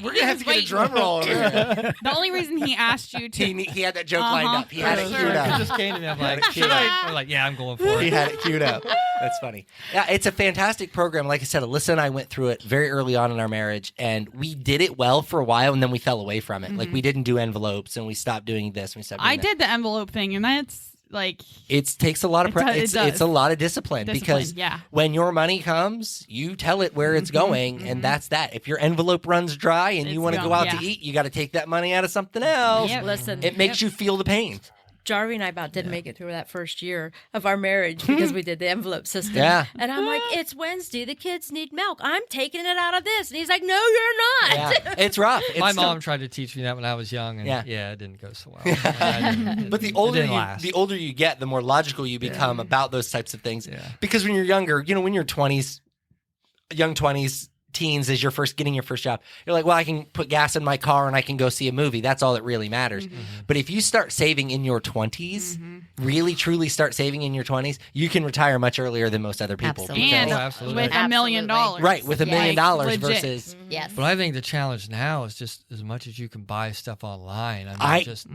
We're going to have to get a drum roll over here. The only reason he asked you to He had that joke lined up. He had it Sure. queued It up. just came to me. I'm like, should I? I'm like, yeah, I'm going for He it. had it queued up. That's funny. Yeah, it's a fantastic program. Like I said, Alyssa and I went through it very early on in our marriage, and we did it well for a while, and then we fell away from it. Like, we didn't do envelopes, and we stopped doing this, and we stopped doing I that. did the envelope thing, and that's like It takes a lot of It does. it's a lot of discipline, because yeah. when your money comes, you tell it where it's going, and that's that. If your envelope runs dry and you It's want to go gone, out yeah. to eat, you got to take that money out of something else. Yep. Listen, It makes you feel the pain. Jarvie and I about didn't make it through that first year of our marriage because we did the envelope system. Yeah. And I'm like, it's Wednesday. The kids need milk. I'm taking it out of this. And he's like, no, you're not. Yeah, it's rough. It's My still- mom tried to teach me that when I was young, and Yeah. it didn't go so well. I didn't- But the it older didn't last. you get, the more logical you become about those types of things. Yeah. Because when you're younger, when you're 20s, young 20s, teens, as you're getting your first job, you're like, well, I can put gas in my car and I can go see a movie. That's all that really matters. But if you start saving in your 20s, really truly start saving in your 20s, you can retire much earlier than most other people. Absolutely. and Oh, absolutely. with $1 million. Absolutely. Right, with $1 million Like, legit. versus Yes. But I think the challenge now is just as much as you can buy stuff online.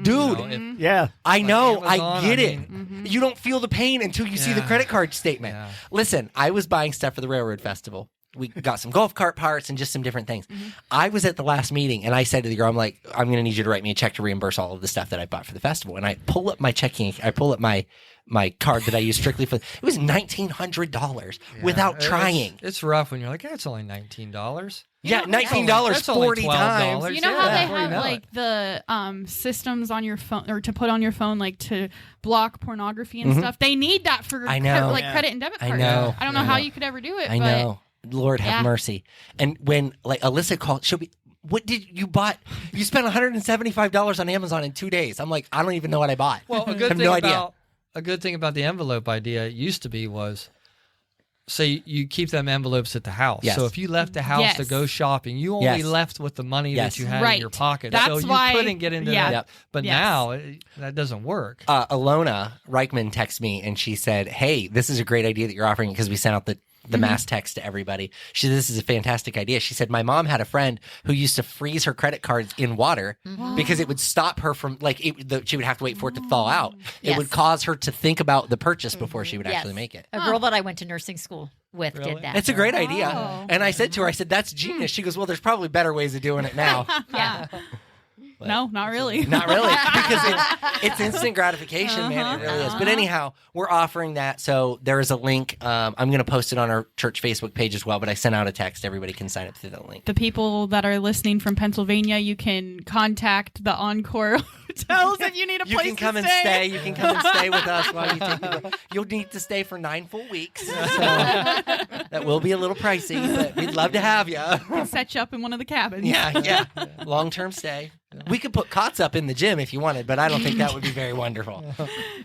Dude. Yeah. I know, Amazon, I get I it. mean- You don't feel the pain until you see the Yeah. credit card statement. Yeah. Listen, I was buying stuff for the Railroad Festival. We got some golf cart parts and just some different things. I was at the last meeting, and I said to the girl, I'm like, I'm going to need you to write me a check to reimburse all of the stuff that I bought for the festival. And I pull up my my card that I use strictly for, it was $1,900 without trying. It's rough when you're like, it's only $19. Yeah, $19 That's only 40 times. $12. You know Yeah, how they before you have know like it. the systems on your phone or to put on your phone, like to block pornography and stuff. They need that for I know. like Yeah. credit and debit I cards. know. I don't know I how know. you could ever do it. I but know. Lord have Yeah. mercy. And when like Alyssa called, she'll be, what did you bought? You spent $175 on Amazon in 2 days. I'm like, I don't even know what I bought. Well, I have no idea. A good thing about the envelope idea used to be was, say you keep them envelopes at the house. Yes. So if you left the house to Yes. go shopping, you only Yes. left with the money Yes. that you had in Right. your pocket. That's so you why- couldn't get into yeah. that. Yep. But Yes. now that doesn't work. Alona Reichman texted me and she said, hey, this is a great idea that you're offering, because we sent out the mass text to everybody. She said, this is a fantastic idea. She said, my mom had a friend who used to freeze her credit cards in water because it would stop her from, like, she would have to wait for it to thaw out. It Yes. would cause her to think about the purchase before she would Yes. actually make it. A girl that I went to nursing school with Really? did that. It's a great idea. Oh. And I said to her, I said, that's genius. She goes, well, there's probably better ways of doing it now. Yeah. no, not really. Not really, because it's instant gratification, man. It really is. But anyhow, we're offering that. So there is a link. I'm going to post it on our church Facebook page as well, but I sent out a text. Everybody can sign up through that link. The people that are listening from Pennsylvania, you can contact the Encore hotels if you need a You place can come to and stay. stay. You can come and stay with us while you take the. You'll need to stay for 9 full weeks. So that will be a little pricey, but we'd love to have you. Set you up in one of the cabins. Yeah. Long-term stay. We could put cots up in the gym if you wanted, but I don't think that would be very wonderful.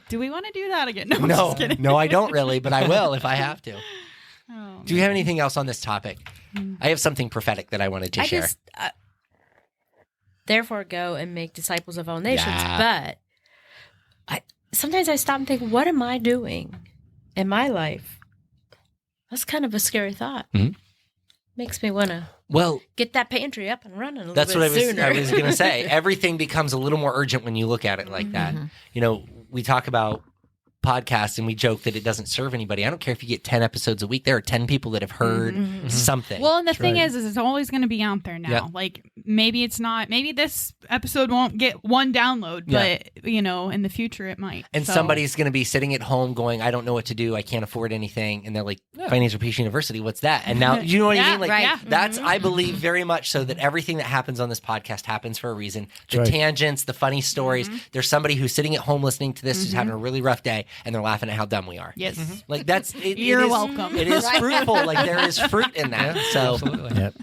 Do we want to do that again? No, I'm No, just kidding. no, I don't really, but I will if I have to. Oh, Do you have anything else on this topic? I have something prophetic that I wanted to share. Therefore, go and make disciples of all nations. Yeah. But sometimes I stop and think, what am I doing in my life? That's kind of a scary thought. Mhm. Makes me want to Well, get that pantry up and running a little that's bit what sooner. I was going to say. Everything becomes a little more urgent when you look at it like that. You know, we talk about podcasts and we joke that it doesn't serve anybody. I don't care if you get 10 episodes a week. There are 10 people that have heard something. Well, and the thing is it's always going to be out there now. Yeah. Like maybe it's not. Maybe this episode won't get one download, but you know, in the future it might. And So- somebody's going to be sitting at home going, I don't know what to do. I can't afford anything. And they're like, Financial Peace University, what's that? And now, you know what I Yeah, mean? Like, right. Yeah. that's, I believe very much so that everything that happens on this podcast happens for a reason. The right. tangents, the funny stories. There's somebody who's sitting at home listening to this who's having a really rough day and they're laughing at how dumb we are. Yes. Like, that's, it You're is- welcome. It is fruitful. Like, there is fruit in that. So, Absolutely. Yep.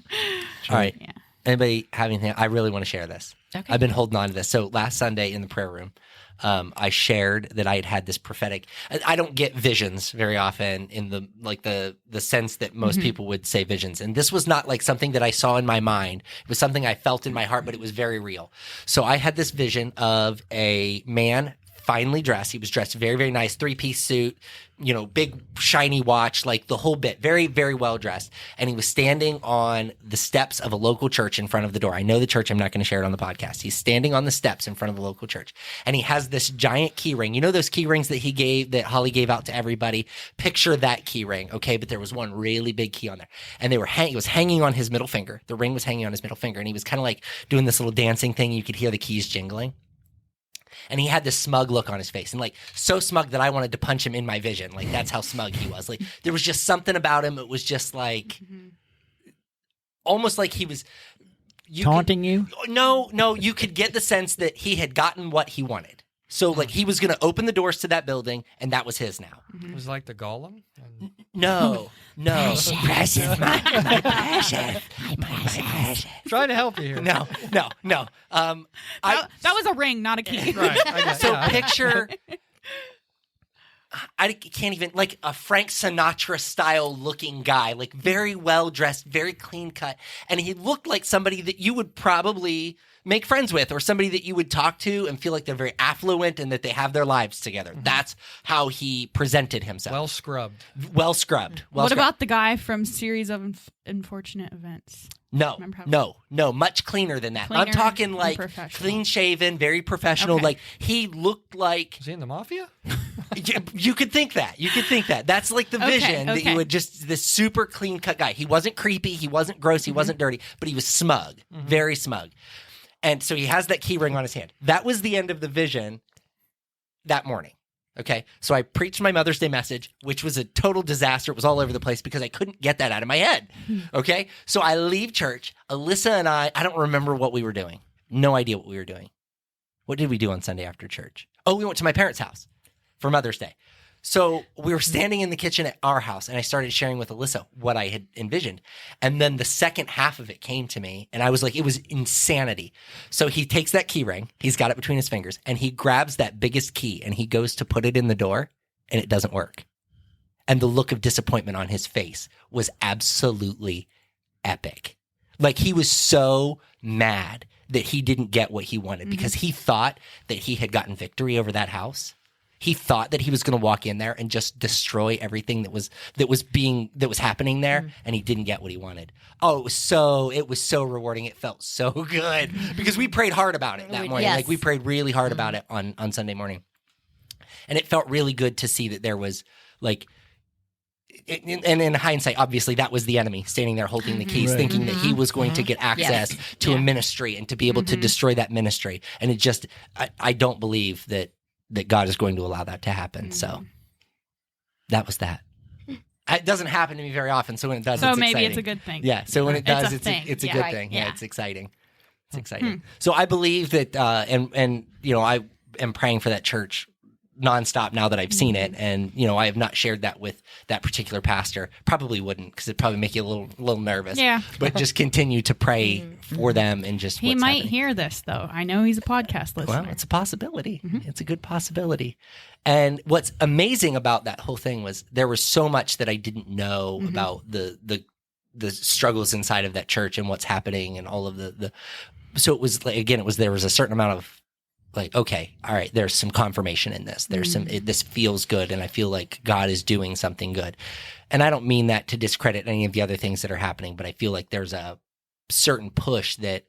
all right. Yeah. Anybody have anything? I really want to share this. Okay. I've been holding on to this. So last Sunday in the prayer room, I shared that I had this prophetic. I don't get visions very often in the sense that most people would say visions, and this was not like something that I saw in my mind. It was something I felt in my heart, but it was very real. So I had this vision of a man finely dressed. He was dressed very, very nice, 3-piece suit, you know, big shiny watch, like the whole bit, very, very well dressed. And he was standing on the steps of a local church in front of the door. I know the church. I'm not going to share it on the podcast. He's standing on the steps in front of the local church, and he has this giant key ring. You know those key rings that Holly gave out to everybody? Picture that key ring, okay? But there was one really big key on there, and it was hanging on his middle finger. The ring was hanging on his middle finger, and he was kind of like doing this little dancing thing. You could hear the keys jingling. And he had this smug look on his face, and like so smug that I wanted to punch him in my vision. Like that's how smug he was. Like there was just something about him. It was just like almost like he was Taunting you? No, you could get the sense that he had gotten what he wanted. So like he was going to open the doors to that building, and that was his now. It was like the golem. And No. Precious, my precious. trying to help you here. No. That was a ring, not a key. Right. I got, So yeah. picture, I can't even, like a Frank Sinatra style looking guy, like very well dressed, very clean cut. And he looked like somebody that you would probably make friends with, or somebody that you would talk to and feel like they're very affluent and that they have their lives together. That's how he presented himself. well scrubbed. Well scrubbed. What about the guy from Series of Unfortunate Events? Remember how- No, much cleaner than that. I'm Cleaner talking and like professional. clean shaven, very professional. Okay. Like he looked like Is he in the mafia? you could think that. That's like the Okay, vision that you okay. would just this super clean cut guy. He wasn't creepy, he wasn't gross, he wasn't dirty, but he was smug, very smug. And so he has that key ring on his hand. That was the end of the vision that morning. Okay. So I preached my Mother's Day message, which was a total disaster. It was all over the place because I couldn't get that out of my head. Okay. So I leave church. Alyssa and I don't remember what we were doing. No idea what we were doing. What did we do on Sunday after church? Oh, we went to my parents' house for Mother's Day. So we were standing in the kitchen at our house, and I started sharing with Alyssa what I had envisioned. And then the second half of it came to me, and I was like, it was insanity. So he takes that key ring, he's got it between his fingers, and he grabs that biggest key, and he goes to put it in the door, and it doesn't work. And the look of disappointment on his face was absolutely epic. Like he was so mad that he didn't get what he wanted because he thought that he had gotten victory over that house. He thought that he was going to walk in there and just destroy everything that was happening there, and he didn't get what he wanted. Oh, it was so rewarding. It felt so good because we prayed hard about it that morning. Yes. Like we prayed really hard about it on Sunday morning, and it felt really good to see that there was like. And in hindsight, obviously, that was the enemy standing there holding the keys, Right. thinking that he was going to get access to a ministry and to be able to destroy that ministry. And it just, I don't believe that God is going to allow that to happen. So that was that. It doesn't happen to me very often. So when it does, So it's maybe exciting. it's a good thing. Yeah. So when it It's does, a it's thing. a Yeah. good Right. thing. Yeah. Yeah. It's exciting. It's exciting. So I believe that, and you know, I am praying for that church nonstop now that I've seen it. And, I have not shared that with that particular pastor. Probably wouldn't, because it'd probably make you a little nervous. Yeah. But just continue to pray for them and just He what's might happening. hear this, though. I know he's a podcast listener. Well, it's a possibility. It's a good possibility. And what's amazing about that whole thing was there was so much that I didn't know about the struggles inside of that church and what's happening and all of the so it was like, again, there was a certain amount of like, okay, all right, there's some confirmation in this. There's this feels good, and I feel like God is doing something good. And I don't mean that to discredit any of the other things that are happening, but I feel like there's a certain push that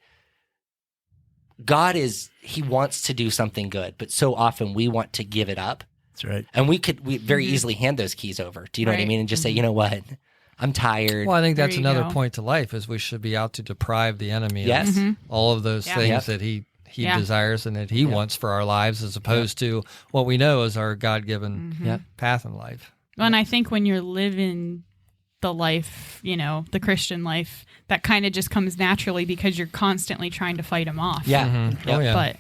God he wants to do something good, but so often we want to give it up. That's right. And we very easily hand those keys over. Do you know what I Right. mean? And just say, you know what? I'm tired. Well, I think that's There you another go. point to life is we should be out to deprive the enemy Yes. of all of those Yeah. things Yep. that he Yeah. desires and that he wants for our lives, as opposed to what we know is our God-given Yep. path in life. And I think when you're living the life, the Christian life, that kind of just comes naturally because you're constantly trying to fight him off. Yeah. Mhm. Yep. Oh, yeah. But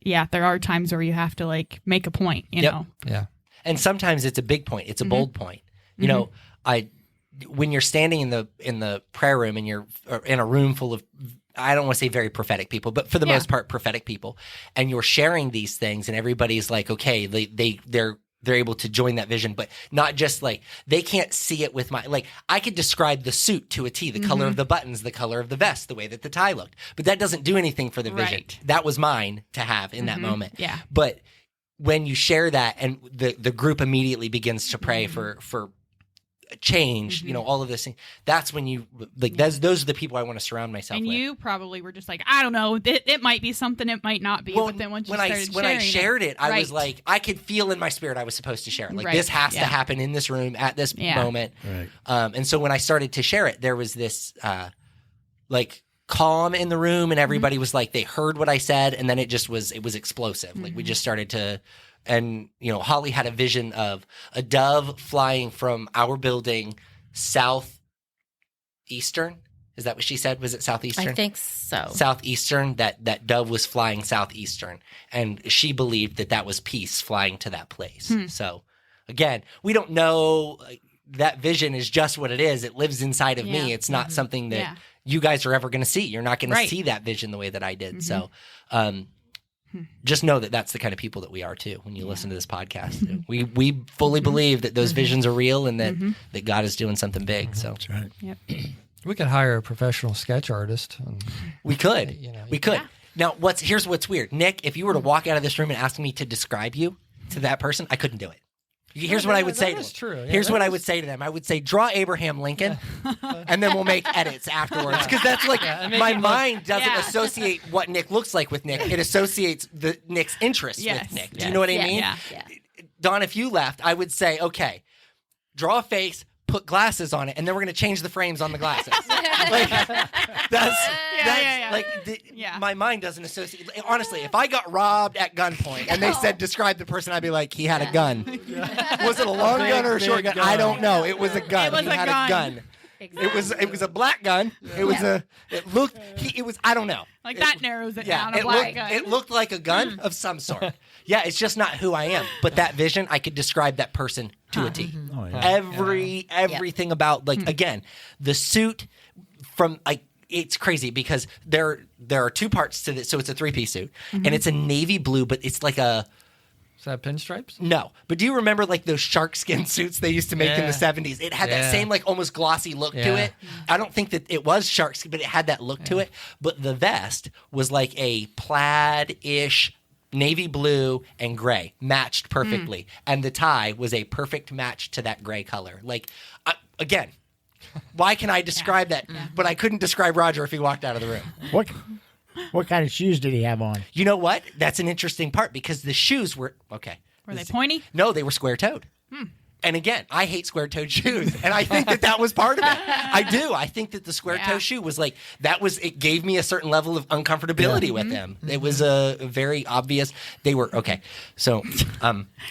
Yeah. there are times where you have to like make a point, you Yep. know. Yeah. And sometimes it's a big point. It's a bold point. You know, when you're standing in the prayer room and you're in a room full of, I don't want to say very prophetic people, but for the most part, prophetic people, and you're sharing these things, and everybody's like, okay, they're able to join that vision, but not just like they can't see it with I could describe the suit to a T, the color of the buttons, the color of the vest, the way that the tie looked, but that doesn't do anything for the vision. Right. That was mine to have in that moment. Yeah. But when you share that and the group immediately begins to pray for change, all of this thing, that's when you those are the people I want to surround myself And with. you probably were just like, I don't know, it might be something, it might not be. Well, but then once you when started when I sharing shared it, I was Right. like, I could feel in my spirit I was supposed to share it. Like Right. this has to Yeah. happen in this room at this Yeah. moment. Right. And so when I started to share it, there was this calm in the room, and everybody was like, they heard what I said, and then it was explosive. Like we just started to. And, Holly had a vision of a dove flying from our building southeastern. Is that what she said? Was it southeastern? I think so. Southeastern, that dove was flying southeastern. And she believed that was peace flying to that place. So, again, we don't know. That vision is just what it is. It lives inside of me. Yeah. It's not something that Yeah. you guys are ever going to see. You're not going Right. to see that vision the way that I did. So, just know that that's the kind of people that we are too. When you listen to this podcast, we fully believe that those visions are real and that God is doing something big. So That's right. Yep. We could hire a professional sketch artist. And, we could, You know, we could. Now, here's what's weird, Nick. If you were to walk out of this room and ask me to describe you to that person, I couldn't do it. Here's what I would say to them. That's true. Yeah, Here's what that I would say to them. I would say, draw Abraham Lincoln, and then we'll make edits afterwards. Because that's my mind doesn't associate what Nick looks like with Nick. It associates Nick's interests with Nick. Do you know what I mean? Yeah. Don, if you left, I would say, okay, draw a face, put glasses on it, and then we're going to change the frames on the glasses. My mind doesn't associate. Honestly, if I got robbed at gunpoint and they said describe the person, I'd be like, he had a gun. Was it a long gun or a short gun? I don't know. It was a gun. It was He a had gun. a gun. Exactly. It was a black gun. It was I don't know. Like that narrows it Yeah, down. A black gun. it looked like a gun of some sort. Yeah, it's just not who I am. But that vision, I could describe that person to a T. Oh, yeah. Everything about again, the suit from it's crazy because there are two parts to this. So it's a 3-piece suit, and it's a navy blue, but it's like a is that pinstripes? no. But do you remember those shark skin suits they used to make in the 70s? It had that same almost glossy look to it. I don't think that it was shark skin, but it had that look to it. But the vest was like a plaid-ish navy blue and gray, matched perfectly. And the tie was a perfect match to that gray color. Again, why can I describe that? But I couldn't describe Roger if he walked out of the room. What kind of shoes did he have on? You know what? That's an interesting part because the shoes were okay. Were they pointy? No, they were square-toed. And again, I hate square-toed shoes, and I think that was part of it. I do. I think that the square-toe shoe was it gave me a certain level of uncomfortability with them. It was a very obvious. They were okay. So,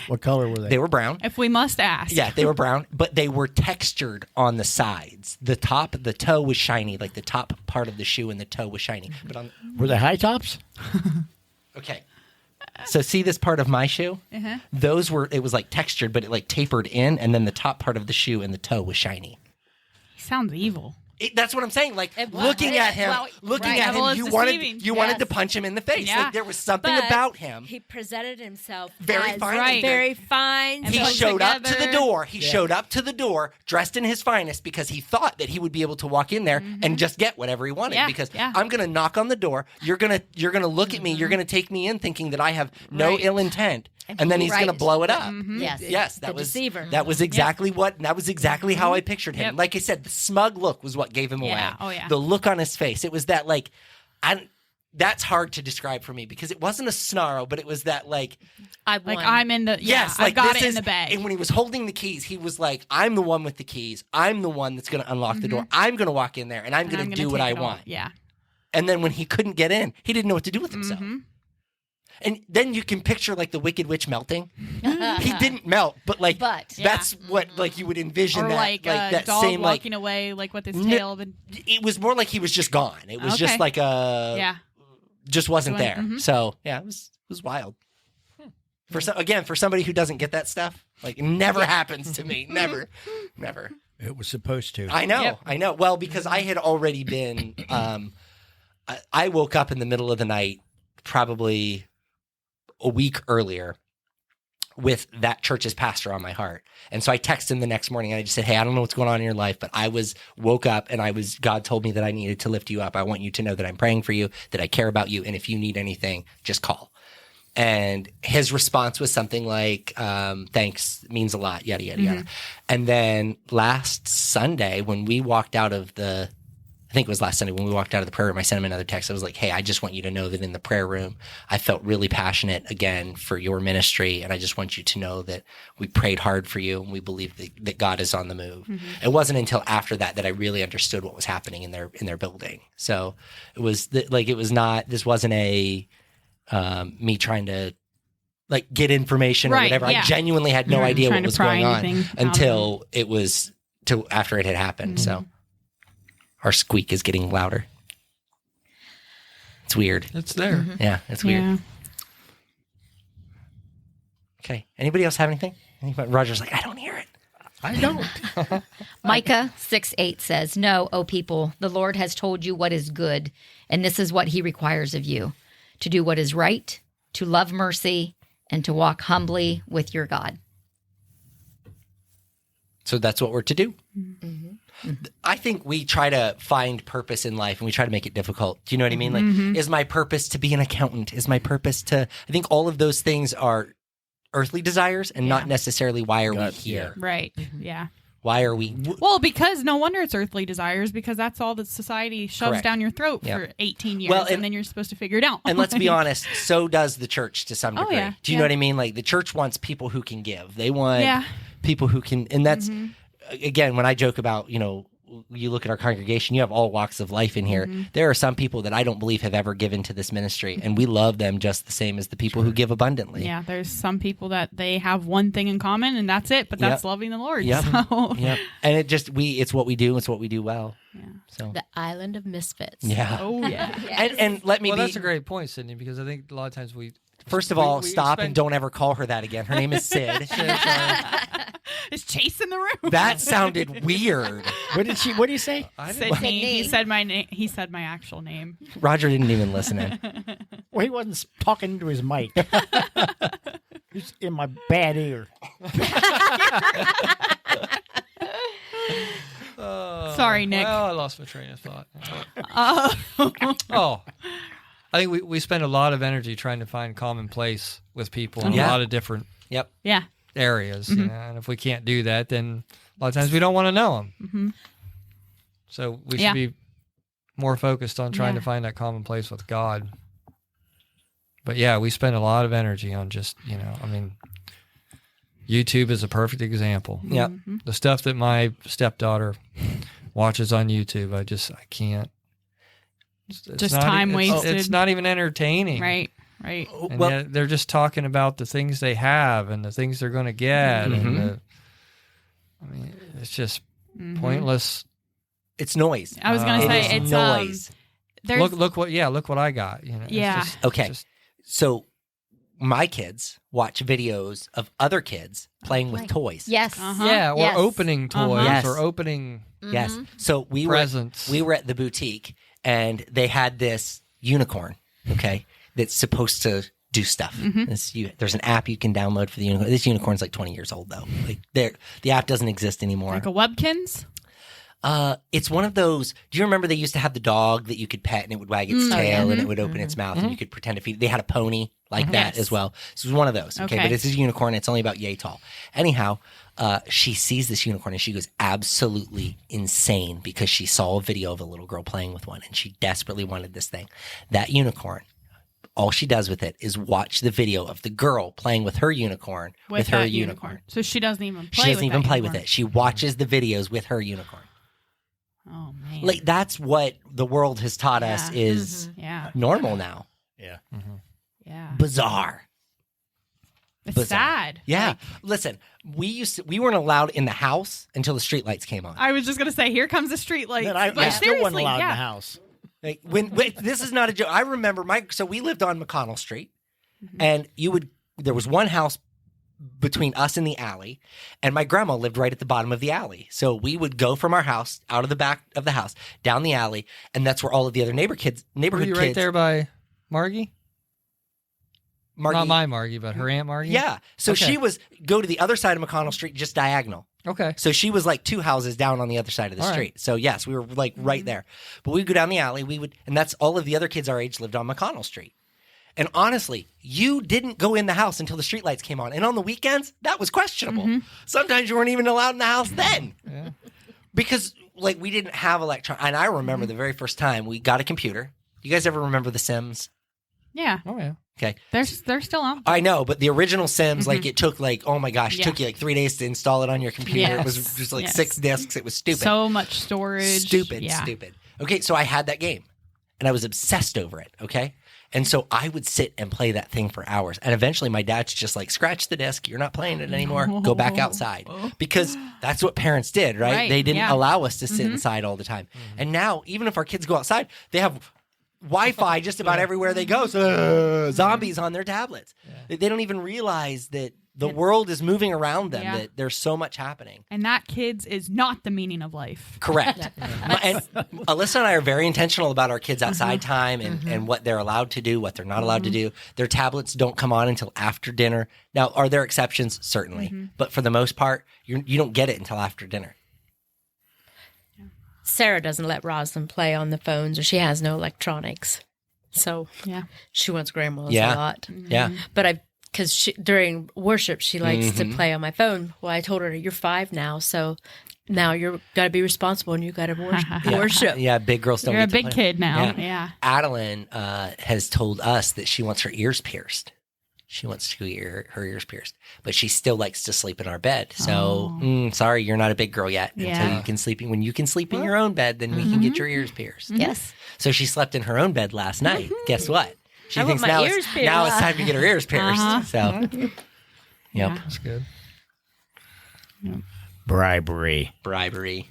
What color were they? they were brown. If we must ask. Yeah, they were brown, but they were textured on the sides. The toe was shiny, like the top part of the shoe and the toe was shiny. But Were they high tops? okay, So see this part of my shoe? Uh-huh. Those were, it was like textured, but it like tapered in, and then the top part of the shoe and the toe was shiny. He sounds evil. That's what I'm saying. Like It was. looking at him, Well, looking right. at Well, him, it's you wanted deceiving. you wanted Yes. to punch him in the face. Yeah. Like there was something But about him. He presented himself Very as fine. Right. very fine. And He put showed up to the together. door. He showed up to the door dressed in his finest because he thought that he would be able to walk in there and just get whatever he wanted. Yeah, Because yeah. I'm going to knock on the door. You're gonna look at me. You're going to take me in thinking that I have no Right. ill intent, and then he's going to Right. blow it up. Yes. Yes, that The was deceiver. That was exactly exactly how I pictured him. Yep. Like I said, the smug look was what gave him away. Yeah. Oh, yeah. The look on his face. It was that like, that's hard to describe for me because it wasn't a snarl, but it was that like, I won. Like I'm in the yes, I like got this it in is- the bag. And when he was holding the keys, he was like, "I'm the one with the keys. I'm the one that's going to unlock the door. I'm going to walk in there and I'm And going to gonna do what take I it all. want." Yeah. And then when he couldn't get in, he didn't know what to do with himself. And then you can picture like the Wicked Witch melting. He didn't melt, but like But, that's what like you would envision Or that like a that dog same like walking away like with his tail. But it was more like he was just gone. It was just Okay. like a yeah. just wasn't there. Mhm. So yeah, it was wild. For somebody who doesn't get that stuff, like it never happens to me. Never. It was supposed to. I know. Yep. I know. Well, because I had already been. I woke up in the middle of the night, probably a week earlier, with that church's pastor on my heart. And so I texted him the next morning and I just said, "Hey, I don't know what's going on in your life, but woke up and God told me that I needed to lift you up. I want you to know that I'm praying for you, that I care about you. And if you need anything, just call." And his response was something like, "Thanks, means a lot, yada, yada, yada." And then last Sunday, when we walked out of I think it was last Sunday when we walked out of the prayer room, I sent him another text. I was like, "Hey, I just want you to know that in the prayer room, I felt really passionate again for your ministry. And I just want you to know that we prayed hard for you and we believe that God is on the move." It wasn't until after that I really understood what was happening in their building. So it was this wasn't a, me trying to like get information or Right, whatever. yeah. I genuinely had no You weren't idea trying what to was pry going on anything out of until it was after it had happened. So our squeak is getting louder. It's weird. It's there. Yeah, it's weird. Yeah. Okay. Anybody else have anything? Roger's like, "I don't hear it." I don't. Micah 6:8 says, "No, O people, the Lord has told you what is good, and this is what he requires of you, to do what is right, to love mercy, and to walk humbly with your God." So that's what we're to do. I think we try to find purpose in life and we try to make it difficult. Do you know what I mean? Like, is my purpose to be an accountant? Is my purpose I think all of those things are earthly desires and not necessarily why are we here? Right. Yeah. Why are we? Well, because no wonder it's earthly desires, because that's all that society shoves Correct. down your throat Yep. for 18 years, Well, and then you're supposed to figure it out. And let's be honest, so does the church to some Oh, degree. yeah. Do you know what I mean? Like the church wants people who can give. They want Yeah. people who can, and that's again when I joke about, you look at our congregation, you have all walks of life in here. There are some people that I don't believe have ever given to this ministry, and we love them just the same as the people who give abundantly. Yeah, there's some people that they have one thing in common, and that's it. But that's loving the Lord. Yep. So. Yep. And it's what we do. It's what we do well. Yeah. So The island of misfits. yeah. Oh yeah. And let me Well, be. that's a great point, Sydney, because I think a lot of times First of all, we stop and spend- don't ever call her that again. Her name is Sid. It's Chase in the room. That sounded weird. What do you say? I didn't- Sydney. He said my name. He said my actual name. Roger didn't even listen in. Well, he wasn't talking into his mic. He's in my bad ear. Sorry, Nick. Well, I lost my train of thought. Oh. I think we spend a lot of energy trying to find commonplace with people in Yeah. a lot of different Yep. Yeah. areas. You know, and if we can't do that, then a lot of times we don't want to know them. Mm-hmm. So we Yeah. should be more focused on trying Yeah. to find that commonplace with God. But yeah, we spend a lot of energy on just, YouTube is a perfect example. Yep. The stuff that my stepdaughter watches on YouTube, I can't. It's Just not time it's- wasted. It's not even entertaining. Right. Right. And Well, yet they're just talking about the things they have and the things they're going to get. And it's just pointless. it's noise. I was gonna It say is it's noise. there's Look what I got. It's Yeah. just- Okay. just- So my kids watch videos of other kids playing with toys. Yes. Yeah, or Yes. opening toys Yes. or opening Yes. So presents. we were at the boutique and they had this unicorn, okay, that's supposed to do stuff. There's an app you can download for the unicorn. This unicorn's like 20 years old though. Like the app doesn't exist anymore. Like a Webkins? It's one of those. Do you remember they used to have the dog that you could pet and it would wag its tail and it would open its mouth and you could pretend to feed it? They had a pony like that as well. So it was one of those. Okay. But it's a unicorn. It's only about yay tall. Anyhow, she sees this unicorn and she goes absolutely insane because she saw a video of a little girl playing with one and she desperately wanted this thing. That unicorn, all she does with it is watch the video of the girl playing with her unicorn with her that unicorn. So she doesn't even play She doesn't with even that play with unicorn. it. She watches the videos with her unicorn. Oh, man. Like that's what the world has taught us is Yeah. normal now. Yeah. Yeah. Bizarre. It's Bizarre. sad. Yeah. Like, Listen, we weren't allowed in the house until the streetlights came on. I was just going to say, here comes the street light. Then I But still wasn't seriously, allowed in yeah. the house. Like when this is not a joke. I remember so we lived on McConnell Street and there was one house between us and the alley, and my grandma lived right at the bottom of the alley. So we would go from our house out of the back of the house down the alley, and that's where all of the other Were neighborhood you kids. right there by Margie? Margie, Not my Margie, but her Aunt Margie? yeah. So Okay. she was go to the other side of McConnell Street, just diagonal. Okay. So she was like 2 houses down on the other side of the All right. street. So yes, we were like right there. But we'd go down the alley. And that's all of the other kids our age lived on McConnell Street. And honestly, you didn't go in the house until the streetlights came on. And on the weekends, that was questionable. Sometimes you weren't even allowed in the house then. Yeah. Because like we didn't have and I remember the very first time we got a computer. You guys ever remember The Sims? Yeah. Oh, yeah. Okay. They're still out. I know, but the original Sims, like it took like, oh my gosh, it Yeah. took you like 3 days to install it on your computer. It was Yes. just like Yes. 6 discs. It was stupid. So much storage. Stupid. Yeah. Okay, so I had that game and I was obsessed over it. Okay. And so I would sit and play that thing for hours. And eventually my dad's just like, scratch the disc. You're not playing it anymore. Go back outside. Because that's what parents did, right? Right, They didn't yeah. allow us to sit inside all the time. And now, even if our kids go outside, they have Wi-Fi just about everywhere they go. So zombies on their tablets. They don't even realize that the world is moving around them, Yeah. that there's so much happening. And that, kids, is not the meaning of life. Correct. And Alyssa and I are very intentional about our kids' outside time and what they're allowed to do, what they're not allowed to do. Their tablets don't come on until after dinner. Now, are there exceptions? Certainly. But for the most part, you don't get it until after dinner. Sarah doesn't let Roslyn play on the phones, or she has no electronics. So Yeah. she wants grandma's Yeah. a lot. Yeah. But because during worship, she likes to play on my phone. Well, I told her, you're 5 now, so now you're got to be responsible and you got to worship. Yeah, big girls don't You're a get to big play. kid now. Yeah. Adeline has told us that she wants her ears pierced. She wants to get her ears pierced, but she still likes to sleep in our bed. So, sorry, you're not a big girl yet. Until Yeah. you can sleep. When you can sleep in your own bed, then we can get your ears pierced. Yes. So she slept in her own bed last night. Guess what? She I want thinks my now ears it's, pierced. now it's time to get her ears pierced. So, yep, That's good. Bribery. bribery.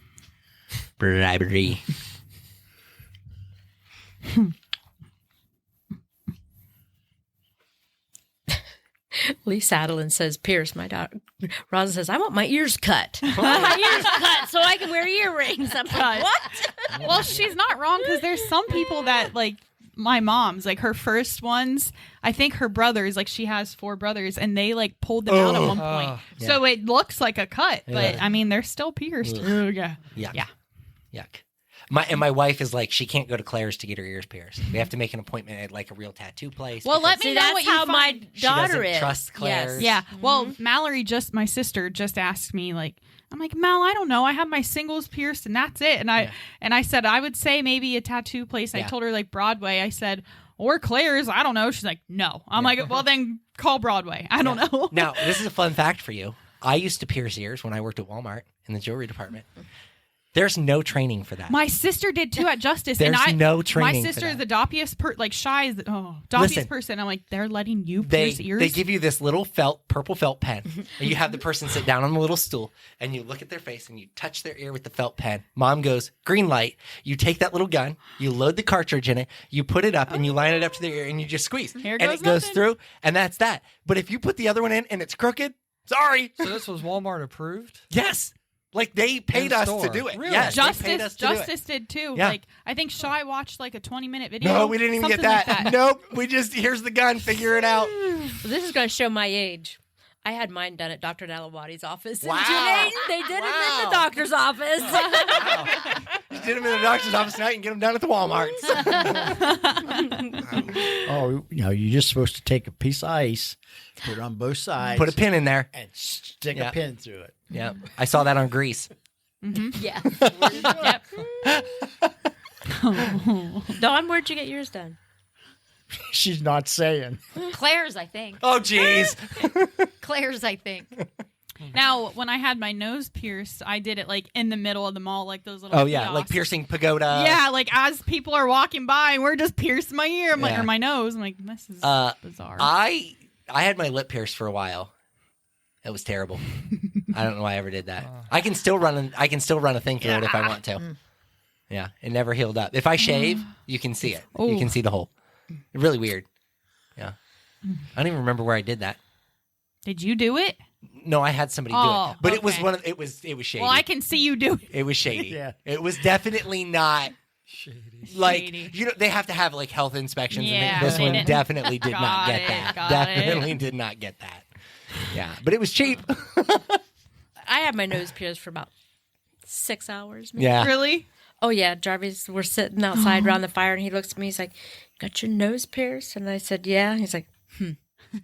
Lisa Adeline says, Pierce, my daughter. Rosa says, I want my ears cut. My ears cut so I can wear earrings. I'm like, what? Well, she's not wrong, because there's some people that, like, my mom's, like, her first ones, I think her brothers, like, she has 4 brothers, and they, like, pulled them out at one point. So it looks like a cut, but, I mean, they're still pierced. Yeah. Yuck. Yeah. Yuck. My wife is like, she can't go to Claire's to get her ears pierced. We have to make an appointment at like a real tattoo place. Well, let See, me know that's what you how my find. She daughter doesn't is. trust Claire's. Yes. Yeah. Well, Mallory, my sister, just asked me, like, I'm like, Mel, I don't know. I have my singles pierced and that's it. And I said, I would say maybe a tattoo place. I Yeah. told her, like, Broadway. I said, or Claire's. I don't know. She's like, no. I'm like, well, then call Broadway. I don't know. Now, this is a fun fact for you. I used to pierce ears when I worked at Walmart in the jewelry department. There's no training for that. My sister did too at Justice. There's and no training My for sister is that. the doppiest shy is doppiest Listen. person. I'm like, they're letting you pierce ears. They give you this little purple felt pen, and you have the person sit down on the little stool, and you look at their face, and you touch their ear with the felt pen. Mom goes, green light. You take that little gun, you load the cartridge in it, you put it up, and you line it up to their ear, and you just squeeze. Here and goes it goes nothing. through, and that's that. But if you put the other one in, and it's crooked, sorry. So this was Walmart approved? Yes. Like, they paid us to store. do it. Really? Yes, they paid us Justice to do it. did too. Yeah. Like, I think Shy watched like a 20-minute video. No, we didn't even get something that. like Nope. We just, here's the gun, figure it out. Well, this is going to show my age. I had mine done at Dr. Nalawadi's office. Wow. In June. They did it in Wow. the doctor's office. You did them in the doctor's office tonight and get them done at the Walmarts. Oh, you're just supposed to take a piece of ice, put it on both sides, Put a pin in there. and stick Yeah. a pin through it. Yeah. I saw that on Grease. Yeah. Yep. Dawn, where'd you get yours done? She's not saying. Claire's, I think. Oh, jeez. Claire's, I think. Now, when I had my nose pierced, I did it like in the middle of the mall, like those little. Oh, yeah. Like kiosks. piercing pagoda. Yeah, like as people are walking by, and we're just piercing my ear, Yeah. or my nose. I'm like, this is bizarre. I had my lip pierced for a while. It was terrible. I don't know why I ever did that. I can still run a thing through it if I want to. Yeah, it never healed up. If I shave, you can see it. You Ooh. can see the hole. Really weird. Yeah. I don't even remember where I did that. Did you do it? No, I had somebody do Oh, it. But it was okay. it was shady. Well, I can see you do it. It was shady. Yeah. It was definitely not like Shady. they have to have like health inspections. Yeah, and this they one didn't. definitely did not Got get it, that. got Definitely it. did not get that. Yeah, but it was cheap. I had my nose pierced for about 6 hours. Maybe. Yeah. Really? Oh, yeah. Jarvis, we're sitting outside around the fire, and he looks at me. He's like, got your nose pierced? And I said, yeah. He's like,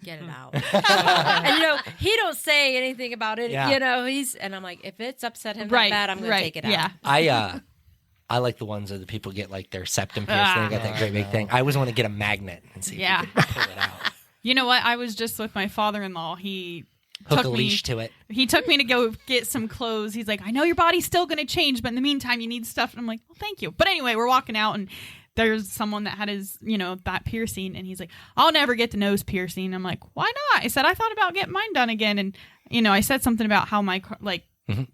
get it out. And, he don't say anything about it. Yeah. And I'm like, if it's upset him that bad, I'm going to take it out. Yeah. I like the ones that the people get like their septum pierced and they got that great big thing. I always want to get a magnet and see if Yeah. you can pull it out. You know what? I was just with my father-in-law. He Hook took a me. leash to it. He took me to go get some clothes. He's like, I know your body's still going to change, but in the meantime, you need stuff. And I'm like, well, thank you. But anyway, we're walking out, and there's someone that had his, that piercing, and he's like, I'll never get the nose piercing. I'm like, why not? I said, I thought about getting mine done again, and I said something about how my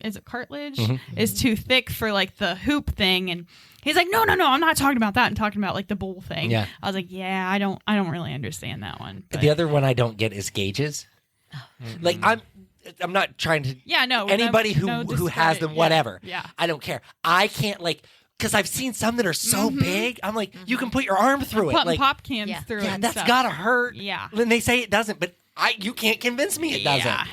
is it cartilage is too thick for like the hoop thing, and he's like, no, I'm not talking about that. I'm talking about like the bowl thing. Yeah. I was like, yeah, I don't really understand that one. But The other one I don't get is gauges. Like I'm not trying to. yeah, no, Anybody no who has discredit. them, Yeah, whatever. Yeah. I don't care. I can't because I've seen some that are so big. I'm like, you can put your arm through it. Putting Like, pop cans Yeah. through it. yeah, and that's stuff. gotta hurt. Yeah. Then they say it doesn't, but you can't convince me it doesn't. Yeah.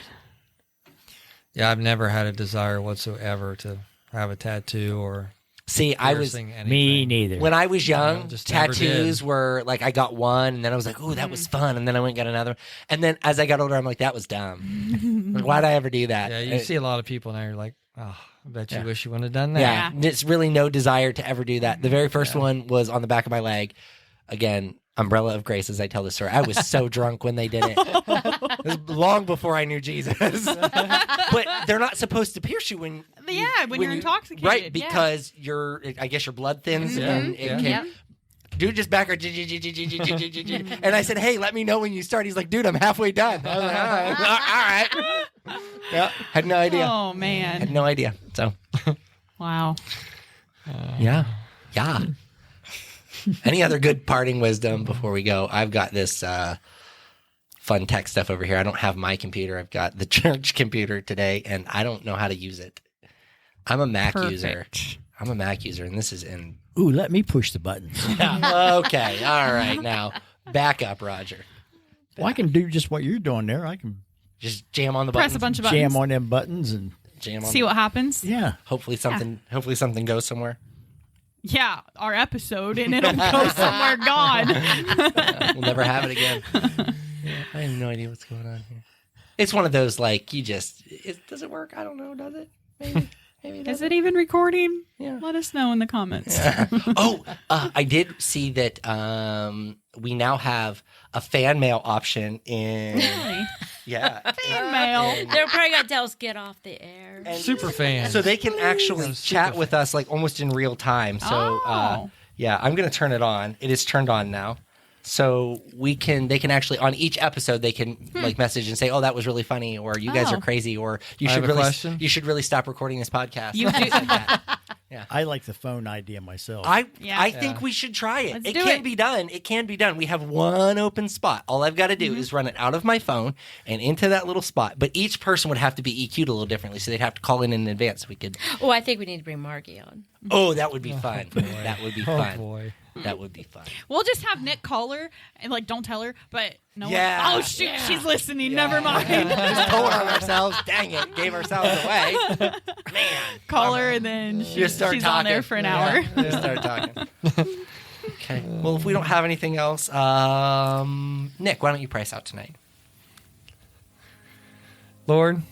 Yeah, I've never had a desire whatsoever to have a tattoo or See, I was piercing anything. Me neither. when I was young. just never Tattoos did. were like I got one, and then I was like, "Ooh, that was fun," and then I went and got another. And then as I got older, I'm like, "That was dumb. Like, why'd I ever do that?" Yeah, you see a lot of people now. You're like, oh, I bet you wish you wouldn't have done that. Yeah, it's really no desire to ever do that. The very first one was on the back of my leg. Again, umbrella of grace as I tell the story. I was so drunk when they did it. It was long before I knew Jesus. But they're not supposed to pierce you when When you're intoxicated. right? yeah. Because I guess your blood thins and it can. Yep. Dude just back her. And I said, hey, let me know when you start. He's like, dude, I'm halfway done. I was like, all right. Yeah, had no idea. Oh man. Had no idea. So, Wow. yeah. Any other good parting wisdom before we go? I've got this fun tech stuff over here. I don't have my computer. I've got the church computer today, and I don't know how to use it. I'm a Mac user. I'm a Mac user, and this is in. Ooh, let me push the buttons. Okay, all right. Now, back up, Roger. Well, I can do just what you're doing there. I can Just jam on the Press buttons. a bunch of buttons. jam on them buttons and Jam on See what happens. yeah. Hopefully something goes somewhere. Yeah, our episode, and it'll go somewhere gone. We'll never have it again. I have no idea what's going on here. It's one of those like does it work? I don't know. Does it? Maybe. Maybe it Is doesn't. it even recording? Yeah. Let us know in the comments. I did see that we now have a fan mail option in Really? Yeah. Fan mail. They're probably gonna tell us get off the air. And Super fan. so they can actually chat with us like almost in real time. So yeah, I'm going to turn it on. It is turned on now. So they can actually, on each episode, they can like message and say, "Oh, that was really funny," or "You guys are crazy," or "You should really stop recording this podcast." You do. I like the phone idea myself. I think we should try it. Let's It do can it. be done. It can be done. We have one open spot. All I've got to do is run it out of my phone and into that little spot. But each person would have to be EQ'd a little differently, so they'd have to call in advance. We could. Oh, I think we need to bring Margie on. Oh, that would be fun. That would be Oh fun. boy. That would be fun. We'll just have Nick call her and like don't tell her, but no Yeah. one. Oh shoot, she's listening. Never mind. Just pull it on ourselves. Dang it, gave ourselves away. Man, Call her and then Just start she's talking. on there for an hour. Just start talking. Okay. Well, if we don't have anything else, Nick, why don't you pray us out tonight? Lord,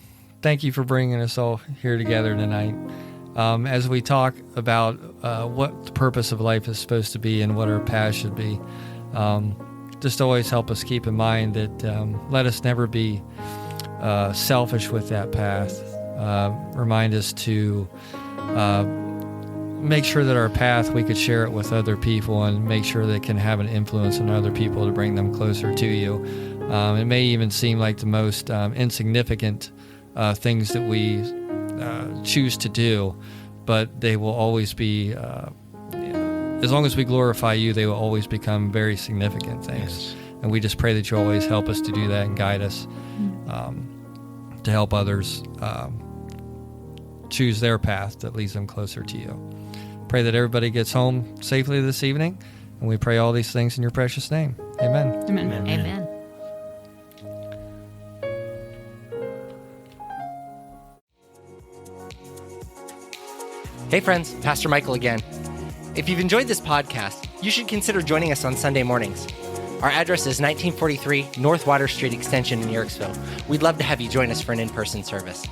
thank you for bringing us all here together tonight. As we talk about what the purpose of life is supposed to be and what our path should be, just always help us keep in mind that let us never be selfish with that path. Remind us to make sure that our path, we could share it with other people and make sure that it can have an influence on other people to bring them closer to you. It may even seem like the most insignificant things that we choose to do, but they will always be, as long as we glorify you, they will always become very significant things. Yes. And we just pray that you always help us to do that and guide us to help others choose their path that leads them closer to you. Pray that everybody gets home safely this evening, and we pray all these things in your precious name. Amen. Amen. Amen. Hey friends, Pastor Michael again. If you've enjoyed this podcast, you should consider joining us on Sunday mornings. Our address is 1943 North Water Street Extension in Yorksville. We'd love to have you join us for an in-person service.